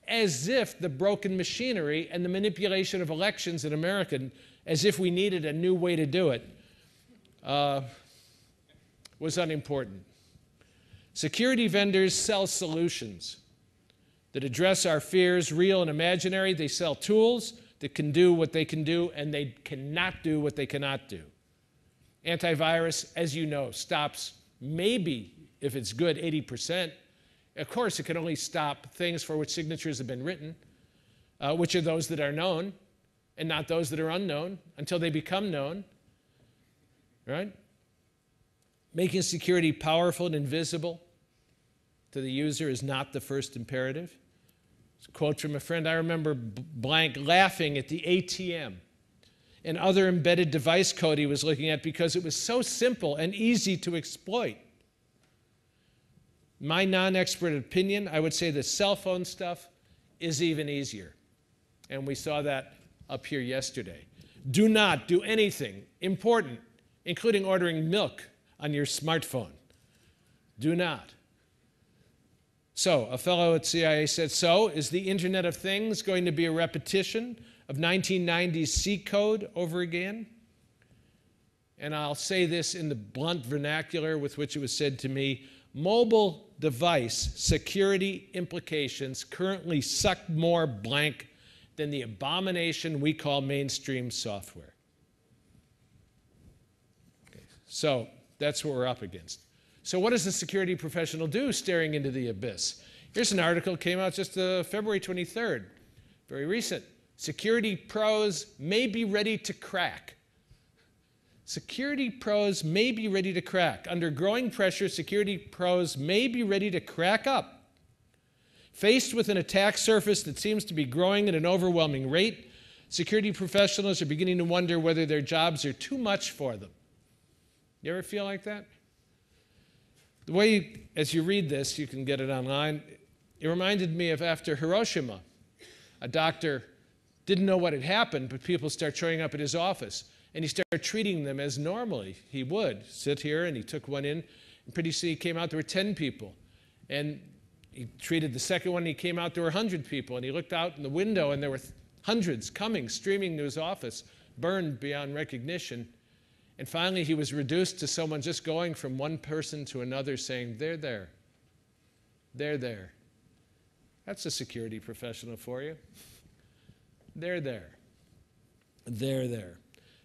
As if the broken machinery and the manipulation of elections in America, as if we needed a new way to do it, was unimportant. Security vendors sell solutions that address our fears, real and imaginary. They sell tools that can do what they can do, and they cannot do what they cannot do. Antivirus, as you know, stops maybe if it's good, 80%. Of course, it can only stop things for which signatures have been written, which are those that are known and not those that are unknown until they become known, right? Making security powerful and invisible to the user is not the first imperative. It's a quote from a friend. I remember blank laughing at the ATM and other embedded device code he was looking at because it was so simple and easy to exploit. My non-expert opinion, I would say the cell phone stuff is even easier. And we saw that up here yesterday. Do not do anything important, including ordering milk on your smartphone. Do not. So, a fellow at CIA said, so, is the Internet of Things going to be a repetition of 1990s C code over again? And I'll say this in the blunt vernacular with which it was said to me, mobile device security implications currently suck more blank than the abomination we call mainstream software. Okay. So that's what we're up against. So what does the security professional do staring into the abyss? Here's an article that came out just February 23rd, very recent. Security pros may be ready to crack. Security pros may be ready to crack. Under growing pressure, security pros may be ready to crack up. Faced with an attack surface that seems to be growing at an overwhelming rate, security professionals are beginning to wonder whether their jobs are too much for them. You ever feel like that? The way, as you read this, you can get it online, it reminded me of after Hiroshima. A doctor didn't know what had happened, but people start showing up at his office. And he started treating them as normally he would. Sit here, and he took one in, and pretty soon he came out, there were 10 people. And he treated the second one, and he came out, there were 100 people. And he looked out in the window, and there were hundreds coming, streaming to his office, burned beyond recognition. And finally, he was reduced to someone just going from one person to another saying, they're there. They're there. That's a security professional for you. They're there. They're there.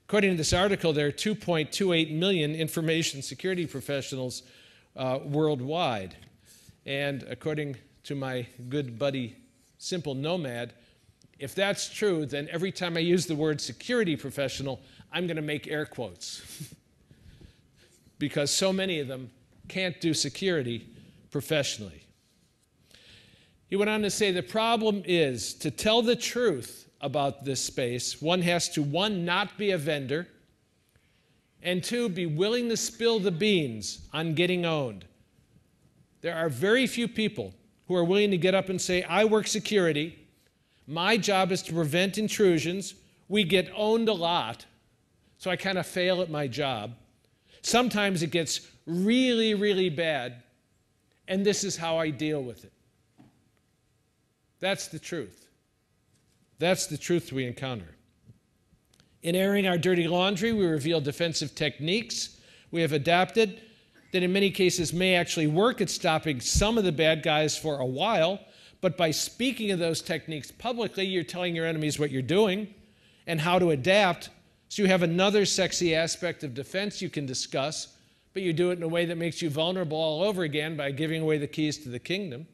According to this article, there are 2.28 million information security professionals worldwide. And according to my good buddy, Simple Nomad, if that's true, then every time I use the word security professional, I'm going to make air quotes. Because so many of them can't do security professionally. He went on to say the problem is, to tell the truth about this space, one has to, one, not be a vendor, and two, be willing to spill the beans on getting owned. There are very few people who are willing to get up and say, I work security, my job is to prevent intrusions, we get owned a lot, so I kind of fail at my job. Sometimes it gets really, really bad, and this is how I deal with it. That's the truth. That's the truth we encounter. In airing our dirty laundry, we reveal defensive techniques we have adapted that in many cases may actually work at stopping some of the bad guys for a while, but by speaking of those techniques publicly, you're telling your enemies what you're doing and how to adapt, so you have another sexy aspect of defense you can discuss, but you do it in a way that makes you vulnerable all over again by giving away the keys to the kingdom.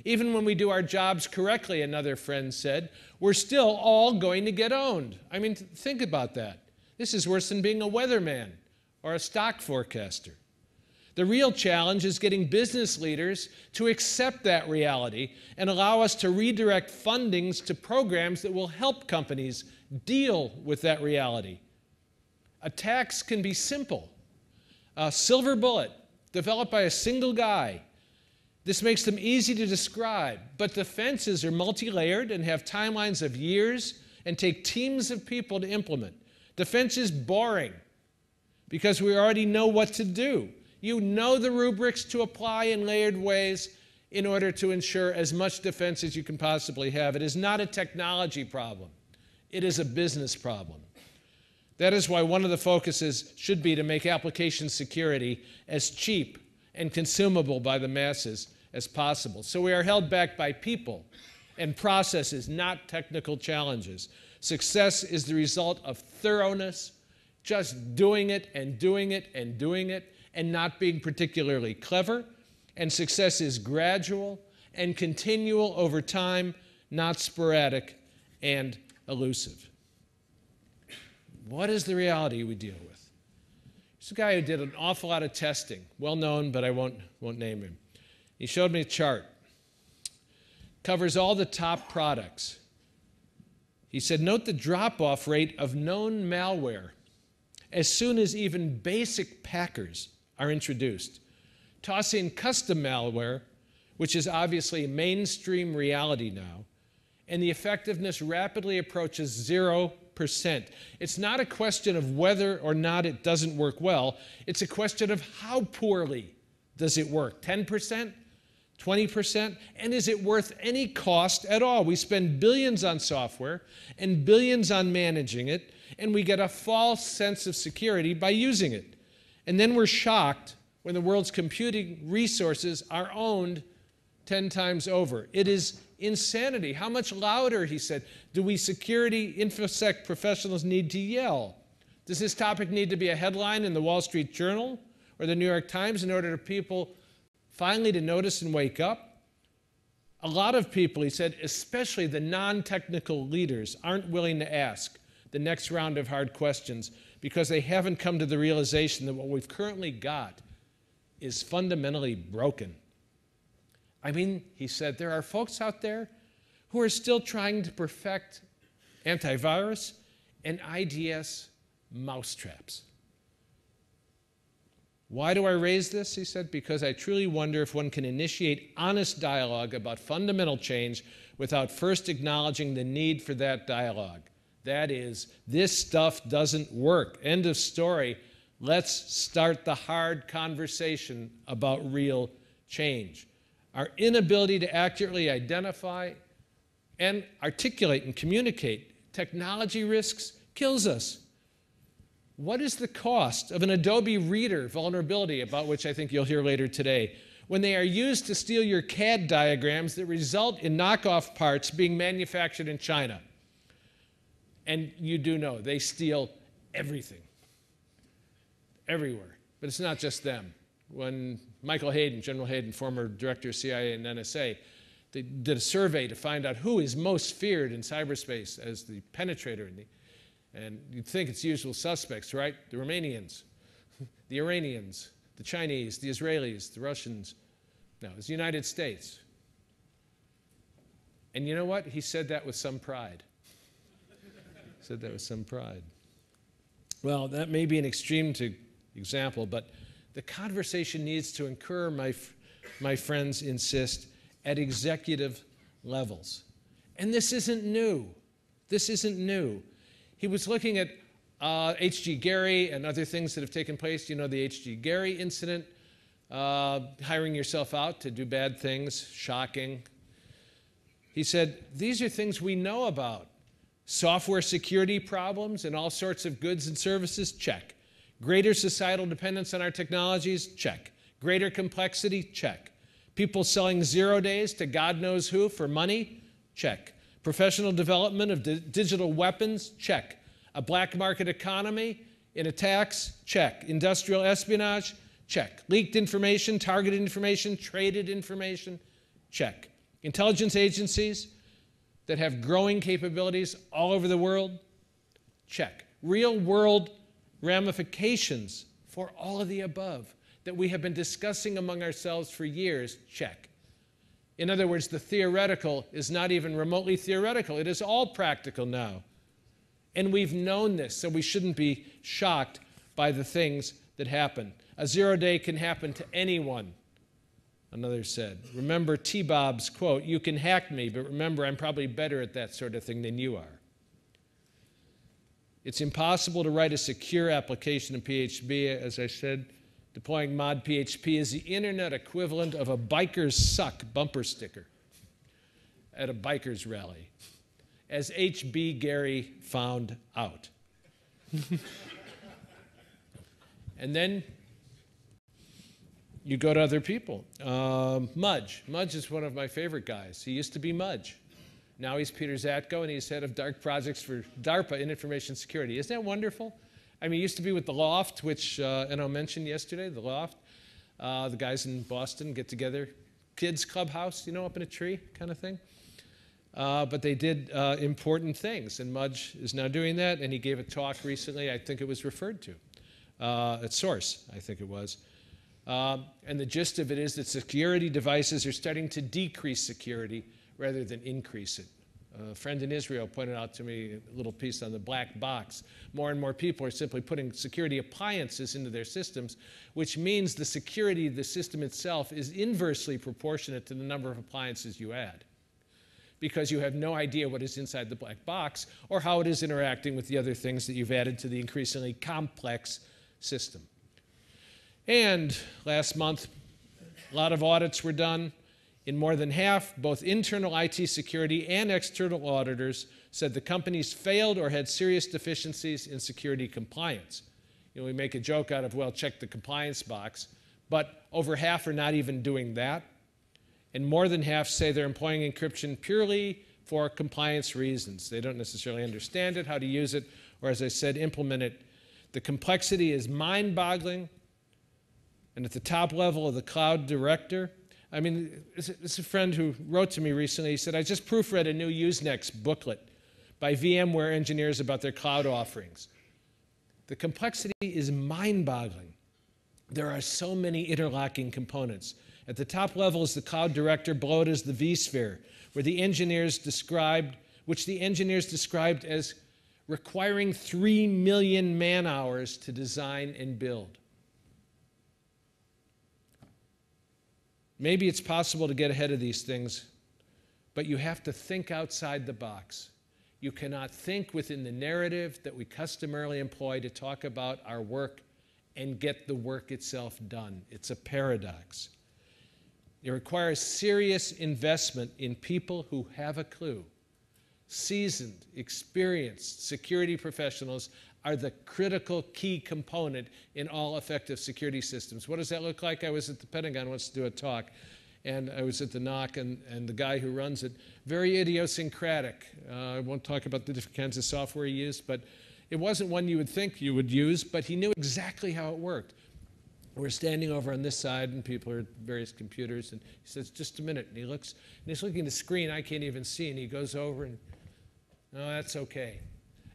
Even when we do our jobs correctly, another friend said, we're still all going to get owned. I mean, think about that. This is worse than being a weatherman or a stock forecaster. The real challenge is getting business leaders to accept that reality and allow us to redirect fundings to programs that will help companies deal with that reality. Attacks can be simple. A silver bullet developed by a single guy. This makes them easy to describe, but defenses are multi-layered and have timelines of years and take teams of people to implement. Defense is boring because we already know what to do. You know the rubrics to apply in layered ways in order to ensure as much defense as you can possibly have. It is not a technology problem. It is a business problem. That is why one of the focuses should be to make application security as cheap and consumable by the masses as possible. So we are held back by people and processes, not technical challenges. Success is the result of thoroughness, just doing it and doing it and doing it, and not being particularly clever And success is gradual and continual over time, not sporadic and elusive. What is the reality we deal with? There's a guy who did an awful lot of testing, well known, but I won't name him. He showed me a chart. Covers all the top products. He said, note the drop-off rate of known malware as soon as even basic packers are introduced. Toss in custom malware, which is obviously a mainstream reality now, and the effectiveness rapidly approaches 0%. It's not a question of whether or not it doesn't work well. It's a question of how poorly does it work. 10%? 20%? And is it worth any cost at all? We spend billions on software and billions on managing it, and we get a false sense of security by using it. And then we're shocked when the world's computing resources are owned 10 times over. It is insanity. How much louder, he said, do we security InfoSec professionals need to yell? Does this topic need to be a headline in the Wall Street Journal or the New York Times in order for people finally to notice and wake up? A lot of people, he said, especially the non-technical leaders, aren't willing to ask the next round of hard questions because they haven't come to the realization that what we've currently got is fundamentally broken. I mean, he said, there are folks out there who are still trying to perfect antivirus and IDS mousetraps. Why do I raise this? He said, because I truly wonder if one can initiate honest dialogue about fundamental change without first acknowledging the need for that dialogue. That is, this stuff doesn't work. End of story. Let's start the hard conversation about real change. Our inability to accurately identify and articulate and communicate technology risks kills us. What is the cost of an Adobe Reader vulnerability, about which I think you'll hear later today, when they are used to steal your CAD diagrams that result in knockoff parts being manufactured in China? And you do know, they steal everything, everywhere. But it's not just them. When Michael Hayden, General Hayden, former director of CIA and NSA, they did a survey to find out who is most feared in cyberspace as the penetrator. And you'd think it's usual suspects, right? The Romanians, the Iranians, the Chinese, the Israelis, the Russians. No, it's the United States. And you know what? He said that with some pride. He said that with some pride. Well, that may be an extreme example, but the conversation needs to occur, my friends insist, at executive levels. And this isn't new. This isn't new. He was looking at H.G. Gary and other things that have taken place. You know, the H.G. Gary incident, hiring yourself out to do bad things, shocking. He said, these are things we know about. Software security problems and all sorts of goods and services, check. Greater societal dependence on our technologies, check. Greater complexity, check. People selling 0 days to God knows who for money, check. Professional development of digital weapons, check. A black market economy in attacks, check. Industrial espionage, check. Leaked information, targeted information, traded information, check. Intelligence agencies that have growing capabilities all over the world, check. Real world ramifications for all of the above that we have been discussing among ourselves for years, check. In other words, the theoretical is not even remotely theoretical. It is all practical now. And we've known this, so we shouldn't be shocked by the things that happen. A 0 day can happen to anyone, another said. Remember T-Bob's quote, you can hack me, but remember I'm probably better at that sort of thing than you are. It's impossible to write a secure application in PHP, as I said. Deploying mod PHP is the internet equivalent of a bikers suck bumper sticker at a bikers rally, as H.B. Gary found out. And then you go to other people. Mudge. Mudge is one of my favorite guys. He used to be Mudge. Now he's Peter Zatko, and he's head of dark projects for DARPA in information security. Isn't that wonderful? I mean, he used to be with the Loft, which Enno mentioned yesterday, the Loft. The guys in Boston get together, kids clubhouse, you know, up in a tree kind of thing. But they did important things, and Mudge is now doing that, and he gave a talk recently, I think it was referred to, at Source, I think it was. And the gist of it is that security devices are starting to decrease security rather than increase it. A friend in Israel pointed out to me a little piece on the black box. More and more people are simply putting security appliances into their systems, which means the security of the system itself is inversely proportionate to the number of appliances you add, because you have no idea what is inside the black box or how it is interacting with the other things that you've added to the increasingly complex system. And last month, a lot of audits were done. In more than half, both internal IT security and external auditors said the companies failed or had serious deficiencies in security compliance. You know, we make a joke out of, well, check the compliance box, but over half are not even doing that. And more than half say they're employing encryption purely for compliance reasons. They don't necessarily understand it, how to use it, or as I said, implement it. The complexity is mind-boggling. And at the top level of the cloud director, I mean, it's a friend who wrote to me recently. He said, I just proofread a new Usenex booklet by VMware engineers about their cloud offerings. The complexity is mind-boggling. There are so many interlocking components. At the top level is the cloud director, below it is the vSphere, which the engineers described as requiring 3 million man-hours to design and build. Maybe it's possible to get ahead of these things, but you have to think outside the box. You cannot think within the narrative that we customarily employ to talk about our work and get the work itself done. It's a paradox. It requires serious investment in people who have a clue. Seasoned, experienced security professionals are the critical key component in all effective security systems. What does that look like? I was at the Pentagon once to do a talk, and I was at the NOC, and the guy who runs it, very idiosyncratic. I won't talk about the different kinds of software he used, but it wasn't one you would think you would use, but he knew exactly how it worked. We're standing over on this side, and people are at various computers, and he says, just a minute, and he looks, and he's looking at the screen I can't even see, and he goes over, and no, that's okay.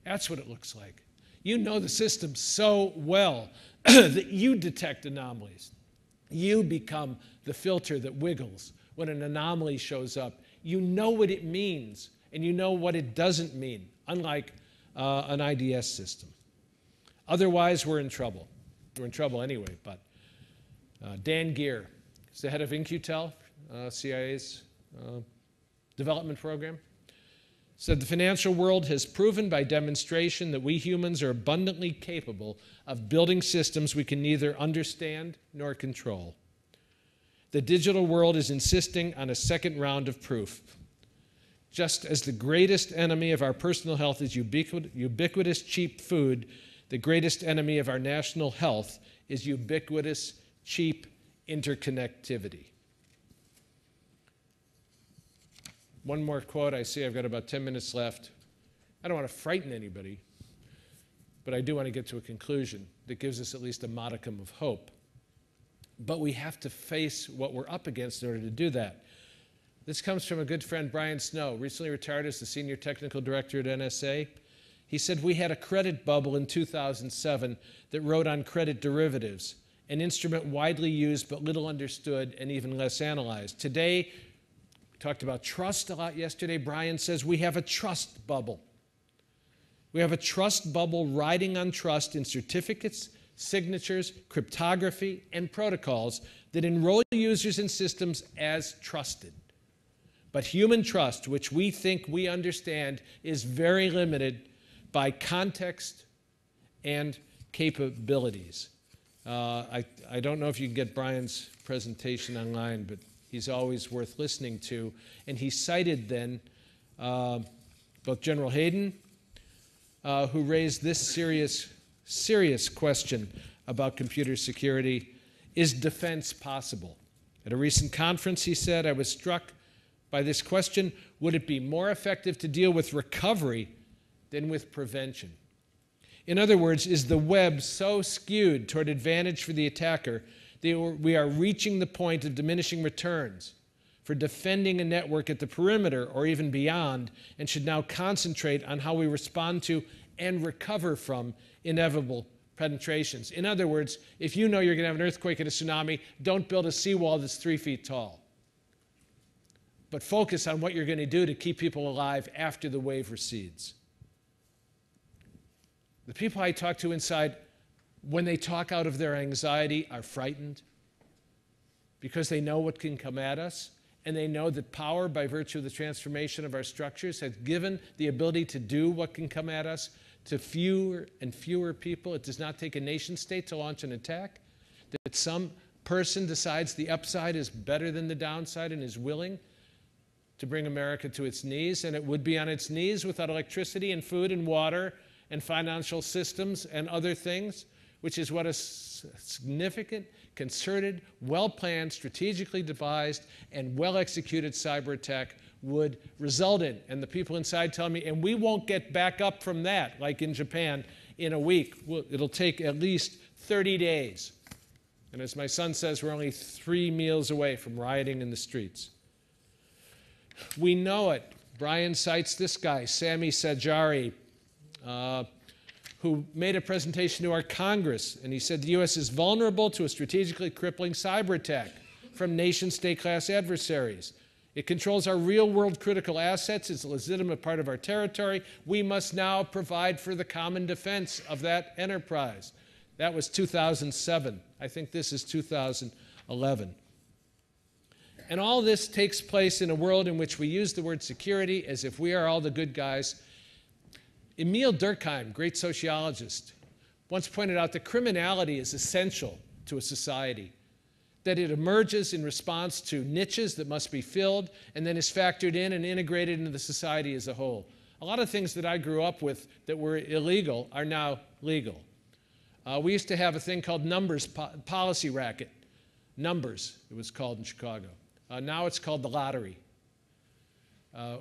That's what it looks like. You know the system so well that you detect anomalies. You become the filter that wiggles when an anomaly shows up. You know what it means, and you know what it doesn't mean, unlike an IDS system. Otherwise, we're in trouble. We're in trouble anyway, but Dan Geer is the head of In-Q-Tel, CIA's development program. Said the financial world has proven by demonstration that we humans are abundantly capable of building systems we can neither understand nor control. The digital world is insisting on a second round of proof. Just as the greatest enemy of our personal health is ubiquitous cheap food, the greatest enemy of our national health is ubiquitous cheap interconnectivity. One more quote. I see I've got about 10 minutes left. I don't want to frighten anybody, but I do want to get to a conclusion that gives us at least a modicum of hope. But we have to face what we're up against in order to do that. This comes from a good friend, Brian Snow, recently retired as the Senior Technical Director at NSA. He said, we had a credit bubble in 2007 that rode on credit derivatives, an instrument widely used but little understood and even less analyzed. Today, talked about trust a lot yesterday. Brian says we have a trust bubble. We have a trust bubble riding on trust in certificates, signatures, cryptography, and protocols that enroll users in systems as trusted. But human trust, which we think we understand, is very limited by context and capabilities. I don't know if you can get Brian's presentation online, but he's always worth listening to. And he cited then both General Hayden, who raised this serious question about computer security: is defense possible? At a recent conference, he said, I was struck by this question: would it be more effective to deal with recovery than with prevention? In other words, is the web so skewed toward advantage for the attacker We are reaching the point of diminishing returns for defending a network at the perimeter or even beyond, and should now concentrate on how we respond to and recover from inevitable penetrations. In other words, if you know you're going to have an earthquake and a tsunami, don't build a seawall that's 3 feet tall. But focus on what you're going to do to keep people alive after the wave recedes. The people I talk to inside, when they talk out of their anxiety, are frightened because they know what can come at us, and they know that power, by virtue of the transformation of our structures, has given the ability to do what can come at us to fewer and fewer people. It does not take a nation state to launch an attack. That some person decides the upside is better than the downside and is willing to bring America to its knees, and it would be on its knees without electricity and food and water and financial systems and other things, which is what a significant, concerted, well-planned, strategically devised, and well-executed cyber attack would result in. And the people inside tell me, and we won't get back up from that, like in Japan, in a week. It'll take at least 30 days. And as my son says, we're only 3 meals away from rioting in the streets. We know it. Brian cites this guy, Sami Sajari, who made a presentation to our Congress, and he said the U.S. is vulnerable to a strategically crippling cyber attack from nation-state class adversaries. It controls our real-world critical assets. It's a legitimate part of our territory. We must now provide for the common defense of that enterprise. That was 2007. I think this is 2011. And all this takes place in a world in which we use the word security as if we are all the good guys. Emil Durkheim, great sociologist, once pointed out that criminality is essential to a society, that it emerges in response to niches that must be filled and then is factored in and integrated into the society as a whole. A lot of things that I grew up with that were illegal are now legal. We used to have a thing called numbers, policy racket. Numbers, it was called in Chicago. Now it's called the lottery.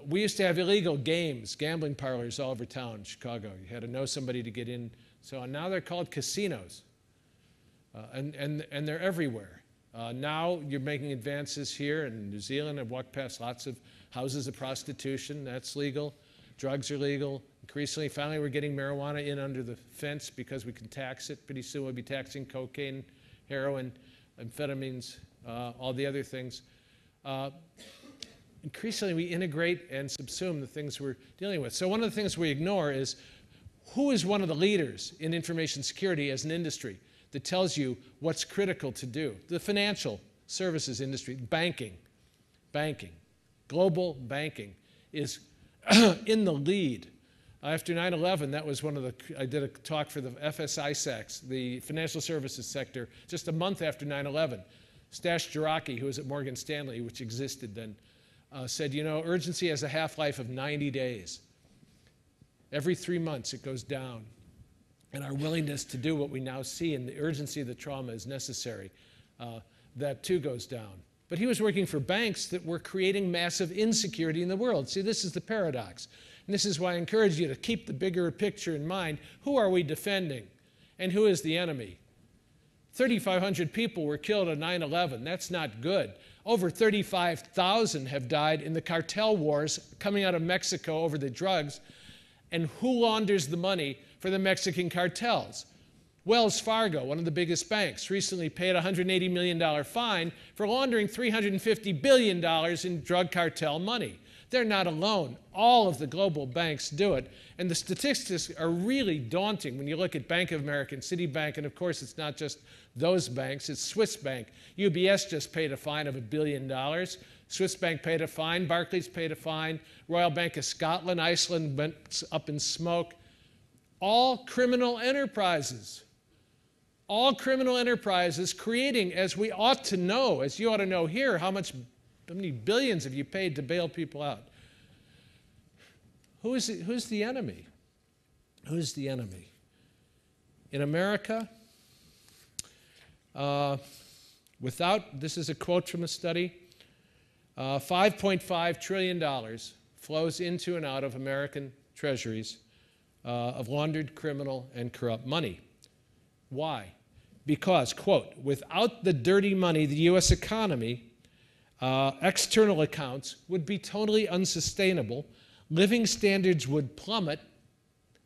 We used to have illegal games, gambling parlors all over town in Chicago. You had to know somebody to get in. So now they're called casinos, and they're everywhere. Now you're making advances here in New Zealand. I've walked past lots of houses of prostitution. That's legal. Drugs are legal. Increasingly, finally, we're getting marijuana in under the fence because we can tax it. Pretty soon we'll be taxing cocaine, heroin, amphetamines, all the other things. Increasingly, we integrate and subsume the things we're dealing with. So one of the things we ignore is who is one of the leaders in information security as an industry that tells you what's critical to do. The financial services industry, banking, global banking is in the lead. After 9/11, that was one of the, I did a talk for the FSISACs, the financial services sector, just a month after 9/11. Stash Jaraki, who was at Morgan Stanley, which existed then, said, you know, urgency has a half-life of 90 days. Every 3 months it goes down. And our willingness to do what we now see and the urgency of the trauma is necessary, that too goes down. But he was working for banks that were creating massive insecurity in the world. See, this is the paradox. And this is why I encourage you to keep the bigger picture in mind. Who are we defending? And who is the enemy? 3,500 people were killed on 9/11. That's not good. Over 35,000 have died in the cartel wars coming out of Mexico over the drugs. And who launders the money for the Mexican cartels? Wells Fargo, one of the biggest banks, recently paid a $180 million fine for laundering $350 billion in drug cartel money. They're not alone. All of the global banks do it. And the statistics are really daunting when you look at Bank of America and Citibank. And of course, it's not just those banks, it's Swiss Bank. UBS just paid a fine of $1 billion. Swiss Bank paid a fine. Barclays paid a fine. Royal Bank of Scotland, Iceland went up in smoke. All criminal enterprises. All criminal enterprises creating, as we ought to know, as you ought to know here, how many billions have you paid to bail people out? Who's the enemy? Who's the enemy? In America, this is a quote from a study, $5.5 trillion flows into and out of American treasuries of laundered criminal and corrupt money. Why? because, quote, without the dirty money, the U.S. economy, external accounts would be totally unsustainable, living standards would plummet,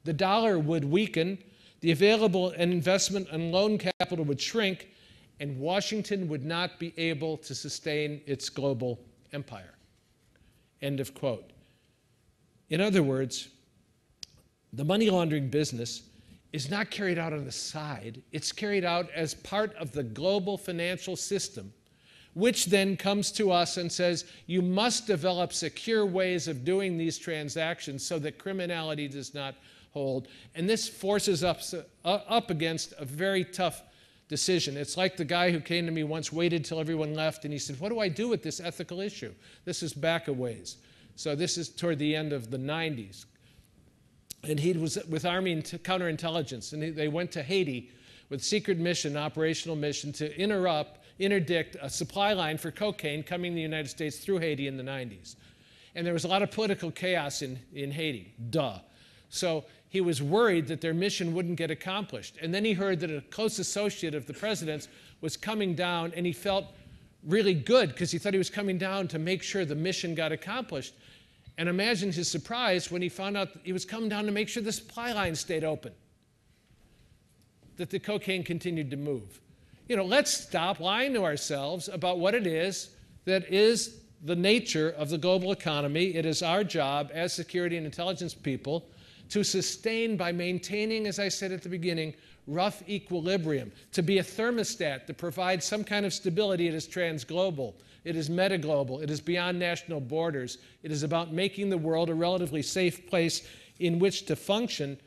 the dollar would weaken, the available investment and loan capital would shrink, and Washington would not be able to sustain its global empire. End of quote. In other words, the money laundering business is not carried out on the side. It's carried out as part of the global financial system, which then comes to us and says, you must develop secure ways of doing these transactions so that criminality does not hold. And this forces us up against a very tough decision. It's like the guy who came to me once, waited till everyone left, and he said, what do I do with this ethical issue? This is back a ways. So this is toward the end of the 90s. And he was with Army counterintelligence, and they went to Haiti with secret mission, operational mission, to interdict a supply line for cocaine coming to the United States through Haiti in the 90s. And there was a lot of political chaos in Haiti, duh. So he was worried that their mission wouldn't get accomplished. And then he heard that a close associate of the president's was coming down, and he felt really good because he thought he was coming down to make sure the mission got accomplished. And imagine his surprise when he found out he was coming down to make sure the supply line stayed open, that the cocaine continued to move. You know, let's stop lying to ourselves about what it is that is the nature of the global economy. It is our job as security and intelligence people to sustain by maintaining, as I said at the beginning, rough equilibrium, to be a thermostat that provides some kind of stability. It is transglobal. It is metaglobal. It is beyond national borders. It is about making the world a relatively safe place in which to function.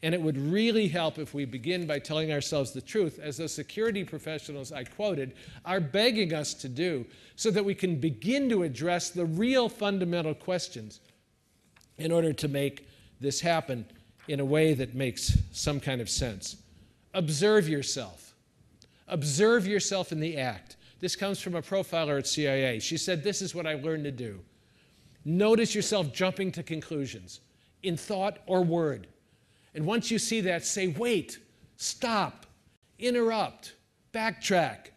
And it would really help if we begin by telling ourselves the truth, as those security professionals I quoted are begging us to do, so that we can begin to address the real fundamental questions in order to make this happen in a way that makes some kind of sense. Observe yourself. Observe yourself in the act. This comes from a profiler at CIA. She said, this is what I learned to do. Notice yourself jumping to conclusions in thought or word. And once you see that, say, wait, stop, interrupt, backtrack,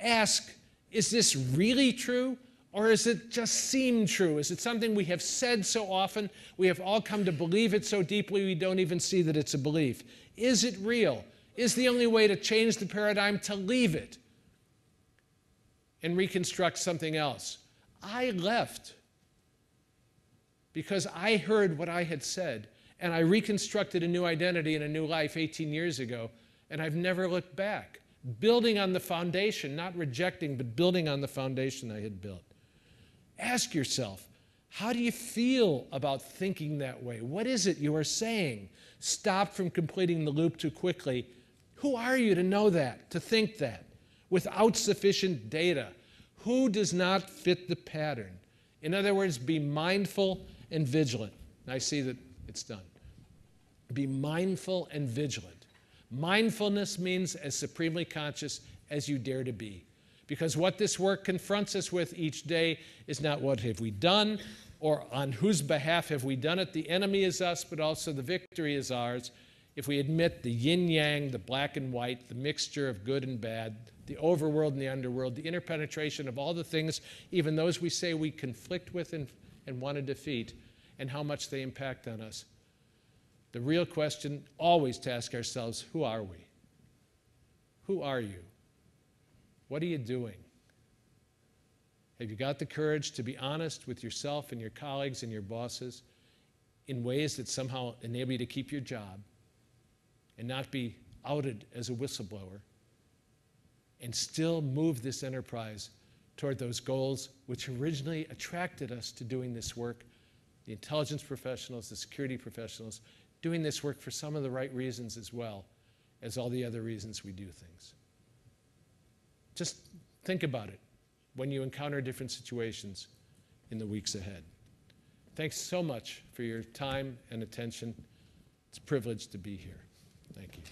ask, is this really true? Or does it just seem true? Is it something we have said so often, we have all come to believe it so deeply we don't even see that it's a belief? Is it real? Is the only way to change the paradigm to leave it and reconstruct something else? I left because I heard what I had said, and I reconstructed a new identity and a new life 18 years ago, and I've never looked back. Building on the foundation, not rejecting, but building on the foundation I had built. Ask yourself, how do you feel about thinking that way? What is it you are saying? Stop from completing the loop too quickly. Who are you to know that, to think that, without sufficient data? Who does not fit the pattern? In other words, be mindful and vigilant. I see that it's done. Be mindful and vigilant. Mindfulness means as supremely conscious as you dare to be. Because what this work confronts us with each day is not what have we done or on whose behalf have we done it. The enemy is us, but also the victory is ours. If we admit the yin-yang, the black and white, the mixture of good and bad, the overworld and the underworld, the interpenetration of all the things, even those we say we conflict with and want to defeat, and how much they impact on us. The real question, always to ask ourselves, who are we? Who are you? What are you doing? Have you got the courage to be honest with yourself and your colleagues and your bosses in ways that somehow enable you to keep your job and not be outed as a whistleblower, and still move this enterprise toward those goals which originally attracted us to doing this work? The intelligence professionals, the security professionals, doing this work for some of the right reasons as well as all the other reasons we do things. Just think about it when you encounter different situations in the weeks ahead. Thanks so much for your time and attention. It's a privilege to be here. Thank you.